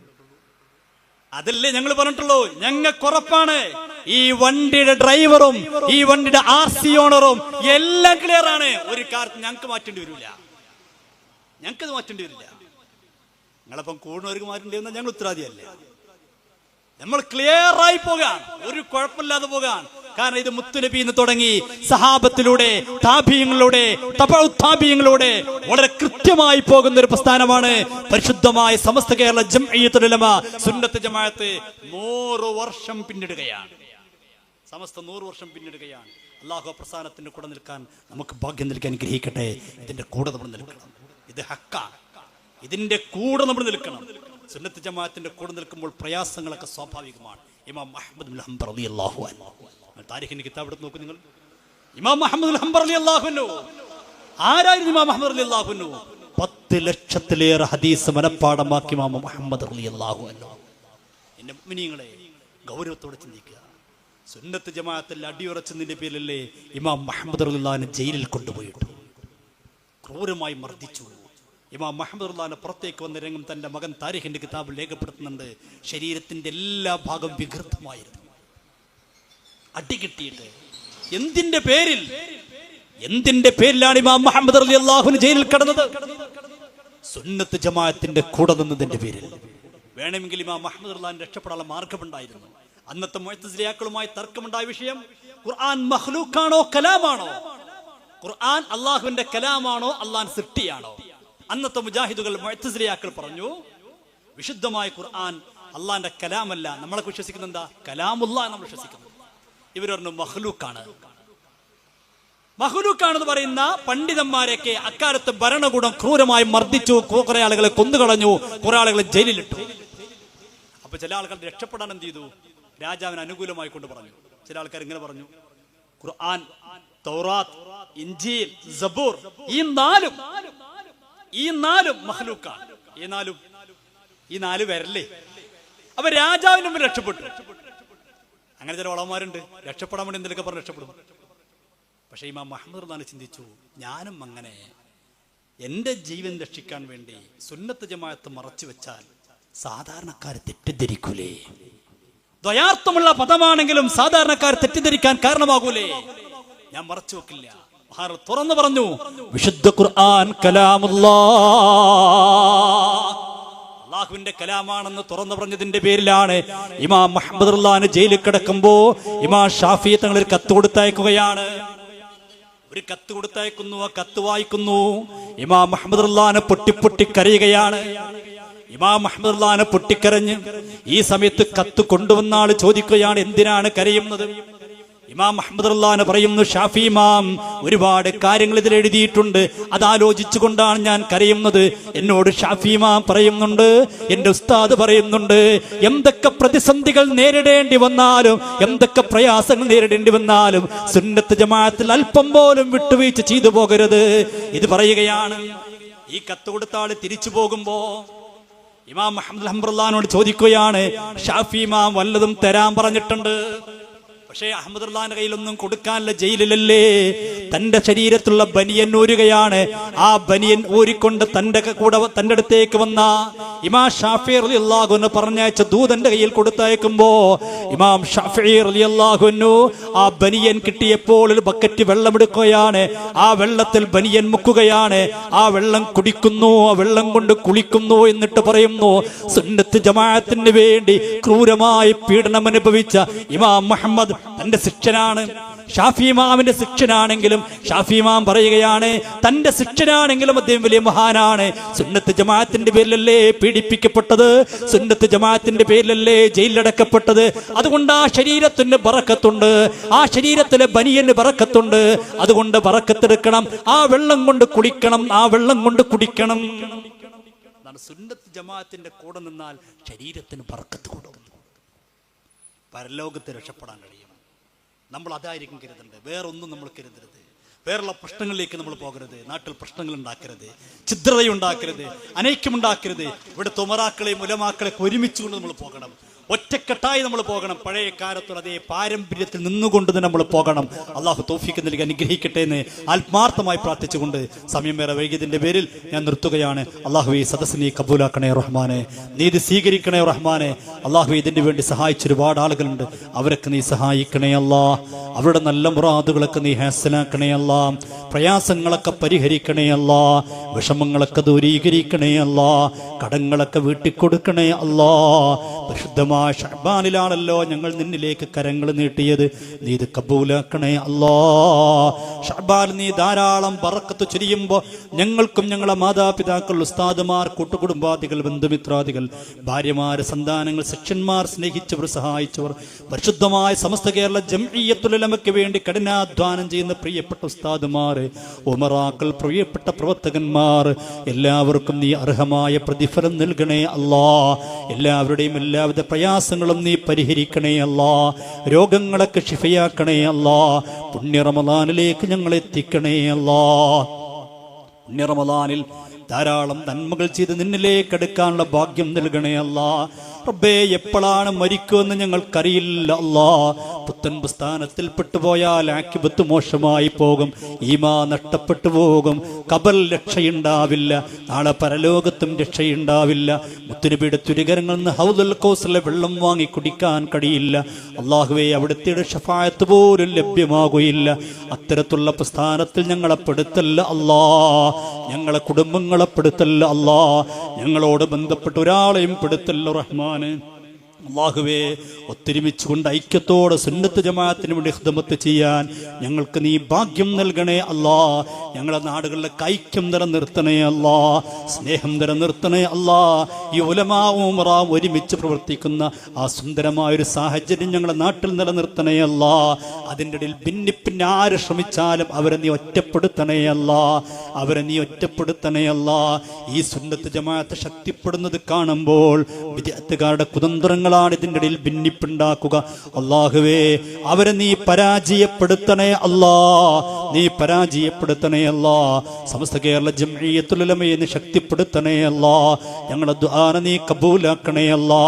ഞങ്ങൾക്ക് ഉറപ്പാണ് ഈ വണ്ടിയുടെ ഡ്രൈവറും ഈ വണ്ടിയുടെ RC ഓണറും എല്ലാം ക്ലിയർ ആണ്. ഒരു കാര്യത്തിൽ ഞങ്ങൾക്ക് മാറ്റേണ്ടി വരില്ല, ഞങ്ങൾക്കത് മാറ്റേണ്ടി വരില്ല. നിങ്ങളപ്പം കൂടുന്നവർക്ക് മാറ്റേണ്ടി ഞങ്ങൾ ഉത്തരവാദിയല്ലേ. നമ്മൾ ക്ലിയർ ആയി പോകാൻ, ഒരു കുഴപ്പമില്ലാതെ പോകാൻ. കാരണം ഇത് മുത്തുനബി എന്ന് തുടങ്ങി സഹാബത്തിലൂടെ താബിഈങ്ങളിലൂടെ തബഉ താബിഈങ്ങളിലൂടെ വളരെ കൃത്യമായി പോകുന്ന ഒരു പ്രസ്ഥാനമാണ് പരിശുദ്ധമായ സമസ്ത കേരള ജംഇയ്യത്തുൽ ഉലമ സുന്നത്ത് ജമാഅത്ത്. 100 വർഷം പിന്നിടുകയാണ്, സമസ്ത 100 വർഷം പിന്നിടുകയാണ്. അല്ലാഹു പ്രസ്ഥാനത്തിന്റെ കൂടെ നിൽക്കാൻ നമുക്ക് ഭാഗ്യം നൽകാൻ അനുഗ്രഹിക്കട്ടെ. ഇതിന്റെ കൂടെ നമ്മൾ നിൽക്കണം, ഇത് ഹക്കാണ്, ഇതിന്റെ കൂടെ നമ്മൾ നിൽക്കണം. സുന്നത്ത് ജമാഅത്തിന്റെ കൂടെ നിൽക്കുമ്പോൾ പ്രയാസങ്ങളൊക്കെ സ്വാഭാവികമാണ്. ഇമാം അഹ്മദ് ബിൻ ഹംബൽ റളിയല്ലാഹു അൻഹു, താരിഖിന്റെ കിതാബ് എടുത്ത് നോക്കൂ നിങ്ങൾ. ഇമാം അഹ്മദ് ബിൻ ഹംബൽ റളിയല്ലാഹു അൻഹു ആരായിരുന്നു? ഇമാം അഹ്മദ് റളിയല്ലാഹു അൻഹു 10 ലക്ഷത്തിലേറെ ഹദീസ് മനപ്പാഠമാക്കി ഇമാം മുഹമ്മദ് റളിയല്ലാഹു അൻഹു. എന്റെ മുഅ്മിനീങ്ങളെ, ഗൗരവത്തോടെ ചിന്തിക്കുക. സുന്നത്ത് ജമാഅത്തിൽ അടിയുറച്ചതിന്റെ പേരിലല്ലേ ഇമാം മുഹമ്മദ് റളിയല്ലാഹു അൻഹു ജയിലിൽ കൊണ്ടുപോയിട്ടു, ക്രൂരമായി മർദ്ദിച്ചു. ഇമാം മുഹമ്മദ് റളിയല്ലാഹു അൻഹു പുറത്തേക്ക് വന്ന രംഗം തന്റെ മകൻ താരിഖിന്റെ കിതാബിൽ രേഖപ്പെടുത്തുന്നുണ്ട്. ശരീരത്തിന്റെ എല്ലാ ഭാഗം വികൃതമായിരുന്നു, അടി കിട്ടിയിട്ട്. എന്തിന്റെ പേരിലാണ് ഇമാം മുഹമ്മദ് റളിയല്ലാഹു അൻഹു ജയിലിൽ കിടന്നത്? സുന്നത്ത് ജമാഅത്തിന്റെ കൂടെ നിന്നതിന്റെ പേരിൽ. വേണമെങ്കിൽ ഇമാം മുഹമ്മദ് റളിയല്ലാഹു അൻഹു രക്ഷപ്പെടാനുള്ള മാർഗമുണ്ടായിരുന്നു. അന്നത്തെ മുഅ്തസിലിയാക്കളുമായി തർക്കമുണ്ടായ വിഷയം ഖുർആൻ മഖ്ലൂഖാണോ കലാമാണോ, ഖുർആൻ അല്ലാഹുവിന്റെ കലാമാണോ അല്ലാഹുവിന്റെ സൃഷ്ടിയാണോ? അന്നത്തെ മുജാഹിദുകൾ മുഅ്തസിലിയാക്കൾ പറഞ്ഞു വിശുദ്ധമായ ഖുർആൻ അല്ലാഹുവിന്റെ കലാമല്ല, നമ്മളൊക്കെ വിശ്വസിക്കുന്നത് എന്താ? കലാമുല്ലാഹ് നമ്മൾ വിശ്വസിക്കുന്നത്. ഇവർ പറഞ്ഞു മഖ്ലൂഖാണെന്ന് പറയുന്ന പണ്ഡിതന്മാരെയൊക്കെ അക്കാലത്ത് ഭരണകൂടം ക്രൂരമായി മർദ്ദിച്ചു, കുറെ ആളുകളെ കൊന്നുകളഞ്ഞു, കുറെ ആളുകളെ ജയിലിലിട്ടു. അപ്പൊ ചില ആളുകൾ രക്ഷപ്പെടാൻ എന്ത് ചെയ്തു? രാജാവിന് അനുകൂലമായി കൊണ്ട് പറഞ്ഞു. ചില ആൾക്കാർ ഇങ്ങനെ പറഞ്ഞു, ഖുർആൻ, തൗറാത്ത്, ഇൻജീൽ, സബൂർ ഈ നാലും മഖ്ലൂഖാണ്. ഈ നാല് വരല്ലേ? അപ്പൊ രാജാവിന് മുമ്പിൽ രക്ഷപ്പെട്ടു. അങ്ങനെ ചില വളമാരുണ്ട്, രക്ഷപ്പെടാൻ വേണ്ടി എന്തെങ്കിലുമൊക്കെ പറഞ്ഞ് രക്ഷപ്പെടും. പക്ഷെ ഇമാം മുഹമ്മദ് റളിയല്ലാഹു അൻഹു ചിന്തിച്ചു, ഞാനും അങ്ങനെ എൻ്റെ ജീവൻ രക്ഷിക്കാൻ വേണ്ടി സുന്നത്ത് ജമാഅത്ത് മറച്ചു വെച്ചാൽ സാധാരണക്കാർ തെറ്റിദ്ധരിക്കൂലേ? ദ്വയാർത്ഥമുള്ള പദമാണെങ്കിലും സാധാരണക്കാർ തെറ്റിദ്ധരിക്കാൻ കാരണമാകൂലേ? ഞാൻ മറച്ചു വെക്കില്ല. തുറന്നു പറഞ്ഞു, വിശുദ്ധ ഖുർആൻ കലാമുല്ലാഹ്, അല്ലാഹുവിന്റെ കലാമാണെന്ന് തുറന്നു പറഞ്ഞതിന്റെ പേരിലാണ് ഇമാം മുഹമ്മദ് റളിയല്ലാഹു അൻഹു ജയിലിൽ കിടക്കുമ്പോ ഇമാം ഷാഫി തങ്ങൾ ഒരു കത്ത് കൊടുത്തയക്കുകയാണ്. ഒരു കത്ത് കൊടുത്തയക്കുന്നു, ആ കത്ത് വായിക്കുന്നു. ഇമാം മുഹമ്മദ് റളിയല്ലാഹു അൻഹു പൊട്ടി കരയുകയാണ്. ഇമാം മുഹമ്മദ് റളിയല്ലാഹു അൻഹു പൊട്ടിക്കരഞ്ഞ് ഈ സമയത്ത് കത്ത് കൊണ്ടുവന്ന ആള് ചോദിക്കുകയാണ്, എന്തിനാണ് കരയുന്നത്? ഇമാം മുഹമ്മദ് റളിയല്ലാഹു അൻഹു പറയുന്നു, ഷാഫി ഇമാം ഒരുപാട് കാര്യങ്ങൾ ഇതിൽ എഴുതിയിട്ടുണ്ട്, അതാലോചിച്ചുകൊണ്ടാണ് ഞാൻ കരയുന്നത്. എന്നോട് ഷാഫി ഇമാം പറയുന്നുണ്ട്, എന്റെ ഉസ്താദ് പറയുന്നുണ്ട്, എന്തൊക്കെ പ്രതിസന്ധികൾ നേരിടേണ്ടി വന്നാലും, എന്തൊക്കെ പ്രയാസങ്ങൾ നേരിടേണ്ടി വന്നാലും സുന്നത്ത് ജമാഅത്തിൽ അല്പം പോലും വിട്ടുവീഴ്ച ചെയ്തു പോകരുത്. ഇത് പറയുകയാണ്. ഈ കത്ത് കൊടുത്ത ആള് തിരിച്ചു പോകുമ്പോ ഇമാം മുഹമ്മദ് റളിയല്ലാഹു അൻഹുവിനോട് ചോദിക്കുകയാണ്, ഷാഫി ഇമാം വല്ലതും തരാൻ പറഞ്ഞിട്ടുണ്ട്? പക്ഷേ അഹമ്മദ് റളിയല്ലാഹുവിന്റെ കയ്യിലൊന്നും കൊടുക്കാനുള്ള, ജയിലിലല്ലേ. തന്റെ ശരീരത്തിലുള്ള ബനിയൻ ഊരുകയാണ്. ആ ബനിയൻ ഊരിക്കൊണ്ട് തന്റെ അടുത്തേക്ക് വന്ന ഇമാം ഷാഫി റളിയല്ലാഹു അൻഹു പറഞ്ഞയച്ച ദൂതന്റെ കയ്യിൽ കൊടുത്തയക്കുമ്പോ ഇമാം ഷാഫി റളിയല്ലാഹു അൻഹു ആ ബനിയൻ കിട്ടിയപ്പോൾ ഒരു ബക്കറ്റ് വെള്ളമെടുക്കുകയാണ്. ആ വെള്ളത്തിൽ ബനിയൻ മുക്കുകയാണ്. ആ വെള്ളം കുടിക്കുന്നു, ആ വെള്ളം കൊണ്ട് കുളിക്കുന്നു. എന്നിട്ട് പറയുന്നു, സുന്നത്ത് ജമാഅത്തിന് വേണ്ടി ക്രൂരമായി പീഡനം അനുഭവിച്ച ഇമാം മുഹമ്മദ് തന്റെ ശിക്ഷനാണ്. ഷാഫി ഇമാമിന്റെ ശിക്ഷനാണെങ്കിലും ഷാഫി ഇമാം പറയുകയാണ്, തന്റെ ശിക്ഷനാണെങ്കിലും അദ്ദേഹം വലിയ മഹാനാണ്. സുന്നത്ത് ജമാഅത്തിന്റെ പേരിലല്ലേ പീഡിപ്പിക്കപ്പെട്ടത്, സുന്നത്ത് ജമാഅത്തിന്റെ പേരിലല്ലേ ജയിലിലടക്കപ്പെട്ടത്. അതുകൊണ്ട് ആ ശരീരത്തിന് ബറക്കത്തുണ്ട്, ആ ശരീരത്തിലെ ബനിയന് ബറക്കത്തുണ്ട്. അതുകൊണ്ട് ബറക്കത്തെടുക്കണം, ആ വെള്ളം കൊണ്ട് കുടിക്കണം, ആ വെള്ളം കൊണ്ട് കുടിക്കണം. സുന്നത്ത് ജമാഅത്തിന്റെ കൂടെ നിന്നാൽ ശരീരത്തിന് ബറക്കത്ത് കൊടുക്കും, പരലോകത്ത് രക്ഷപ്പെടാൻ കഴിയും. നമ്മൾ അതായിരിക്കും കരുതേണ്ടത്. വേറൊന്നും നമ്മൾ കരുതരുത്. വേറുള്ള പ്രശ്നങ്ങളിലേക്ക് നമ്മൾ പോകരുത്. നാട്ടിൽ പ്രശ്നങ്ങൾ ഉണ്ടാക്കരുത്, ഛിദ്രതയുണ്ടാക്കരുത്, അനൈക്യമുണ്ടാക്കരുത്. ഇവിടുത്തെ ഉമറാക്കളെയും ഉലമാക്കളെയൊക്കെ ഒരുമിച്ചുകൊണ്ട് നമ്മൾ പോകണം. ഒറ്റക്കെട്ടായി നമ്മൾ പോകണം. പഴയ കാലത്തുള്ള അതേ പാരമ്പര്യത്തിൽ നിന്നുകൊണ്ട് തന്നെ നമ്മൾ പോകണം. അള്ളാഹു തൗഫീഖ് നൽകി അനുഗ്രഹിക്കട്ടെ എന്ന് ആത്മാർത്ഥമായി പ്രാർത്ഥിച്ചുകൊണ്ട് സമയം വേറെ വൈകിയതിന്റെ പേരിൽ ഞാൻ നിർത്തുകയാണ്. അള്ളാഹു ഈ സദസ്സിനെ കബൂലാക്കണേ റഹ്മാനെ, നീ ഇത് സ്വീകരിക്കണേ റഹ്മാനെ. അള്ളാഹു ഇതിന് വേണ്ടി സഹായിച്ച ഒരുപാട് ആളുകളുണ്ട്, അവരൊക്കെ നീ സഹായിക്കണേ അല്ലാ. അവരുടെ നല്ല മുറാദുകളൊക്കെ നീ ഹാസലാക്കണേ അല്ലാ. പ്രയാസങ്ങളൊക്കെ പരിഹരിക്കണേ അല്ലാ. വിഷമങ്ങളൊക്കെ ദൂരീകരിക്കണേ അല്ലാ. കടങ്ങളൊക്കെ വീട്ടിക്കൊടുക്കണേ അല്ലാ. പരിശുദ്ധമായ ഷഅബാനിലാണല്ലോ ഞങ്ങൾ നിന്നിലേക്ക് കരങ്ങൾ നീട്ടിയത്, നീ ഇത് കബൂലാക്കണേ അല്ലാ. ഷഅബാൻ നീ ധാരാളം ബറക്കത്ത് ചൊരിയുമ്പോൾ ഞങ്ങൾക്കും ഞങ്ങളെ മാതാപിതാക്കൾ, ഉസ്താദുമാർ, കൂട്ടുകുടുംബാദികൾ, ബന്ധുമിത്രാദികൾ, ഭാര്യമാര്, സന്താനങ്ങൾ, ശിഷ്യന്മാർ, സ്നേഹിച്ചവർ, സഹായിച്ചവർ, പരിശുദ്ധമായ സമസ്ത കേരള ജംഇയ്യത്തുൽ ഉലമയ്ക്ക് വേണ്ടി കഠിനാധ്വാനം ചെയ്യുന്ന പ്രിയപ്പെട്ട ഉസ്താദുമാർ, ഉമറാക്കൾ, പ്രിയപ്പെട്ട പ്രവർത്തകന്മാർ, എല്ലാവർക്കും നീ അർഹമായ പ്രതിഫലം നൽകണേ അല്ലാ. എല്ലാവരുടെയും എല്ലാവിധ പ്രയാസങ്ങളും നീ പരിഹരിക്കണേ അല്ലാ. രോഗങ്ങളൊക്കെ ശിഫയാക്കണേ അല്ലാ. പുണ്യ റമളാനിലേക്ക് ഞങ്ങൾ എത്തിക്കണേ അല്ലാ. പുണ്യ റമളാനിൽ ധാരാളം നന്മകൾ ചെയ്ത് നിന്നിലേക്ക് അടുക്കാനുള്ള ഭാഗ്യം നൽകണേ അല്ലാ. റബ്ബേ, എപ്പോഴാണ് മരിക്കുമെന്ന് ഞങ്ങൾക്കറിയില്ല അല്ലാ. പുത്തൻ സ്ഥാനത്തിൽ പെട്ടുപോയാൽ ആക്കിബത്ത് മോശമായി പോകും, ഈമാ നഷ്ടപ്പെട്ടു പോകും, ഖബർ രക്ഷയുണ്ടാവില്ല, നാളെ പരലോകത്തും രക്ഷയുണ്ടാവില്ല. മുത്തുനബിയുടെ തുരികരങ്ങളിൽ നിന്ന് ഹൗദുൽ കൗസറിലെ വെള്ളം വാങ്ങി കുടിക്കാൻ കഴിയില്ല. അള്ളാഹുവേ, അവിടുത്തെ ഷഫായത്ത് പോലും ലഭ്യമാകുകയില്ല. അത്തരത്തിലുള്ള പ്രസ്ഥാനത്തിൽ ഞങ്ങളെ പെടുത്തല്ല അല്ലാ. ഞങ്ങളെ കുടുംബങ്ങളെ പെടുത്തല്ല അല്ലാ. ഞങ്ങളോട് ബന്ധപ്പെട്ട ഒരാളെയും പെടുത്തല്ല റഹ്മാൻ. അല്ലാഹുവേ, ഒത്തൊരുമിച്ചുകൊണ്ട് ഐക്യത്തോടെ സുന്നത്ത് ജമാഅത്തിന് വേണ്ടി ഖിദ്മത്ത് ചെയ്യാൻ ഞങ്ങൾക്ക് നീ ഭാഗ്യം നൽകണേ അല്ലാ. ഞങ്ങളുടെ നാടുകളിലേക്ക് ഐക്യം നിലനിർത്തണേ അല്ലാ. സ്നേഹം നിലനിർത്തണേ അല്ലാ. ഈ ഉലമാവും ഉമറാവും ഒരുമിച്ച് പ്രവർത്തിക്കുന്ന ആ സുന്ദരമായൊരു സാഹചര്യം ഞങ്ങളുടെ നാട്ടിൽ നിലനിർത്തണേ അല്ലാ. അതിൻ്റെ ഇടയിൽ ഭിന്നിപ്പിന് ആര് ശ്രമിച്ചാലും അവരെ നീ ഒറ്റപ്പെടുത്തണേ അല്ലാ. അവരെ നീ ഒറ്റപ്പെടുത്തണേ അല്ലാ. ഈ സുന്നത്ത് ജമാഅത്ത് ശക്തിപ്പെടുന്നത് കാണുമ്പോൾ വിദ്യാർത്ഥികാരുടെ കുതന്ത്രങ്ങളാണ് ഇതിൻ്റെ ഇടയിൽ ഭിന്നിപ്പുണ്ടാക്കുക. അല്ലാഹുവേ, അവരെ നീ പരാജയപ്പെടുത്തണേ അല്ലാ. നീ പരാജയപ്പെടുത്തണേ അല്ലാ. സമസ്ത കേരള ജംഇയ്യത്തുൽ ഉലമയെ നീ ശക്തിപ്പെടുത്തണേ അല്ലാ. ഞങ്ങളുടെ ദുആ നീ കബൂലാക്കണേ അല്ലാ.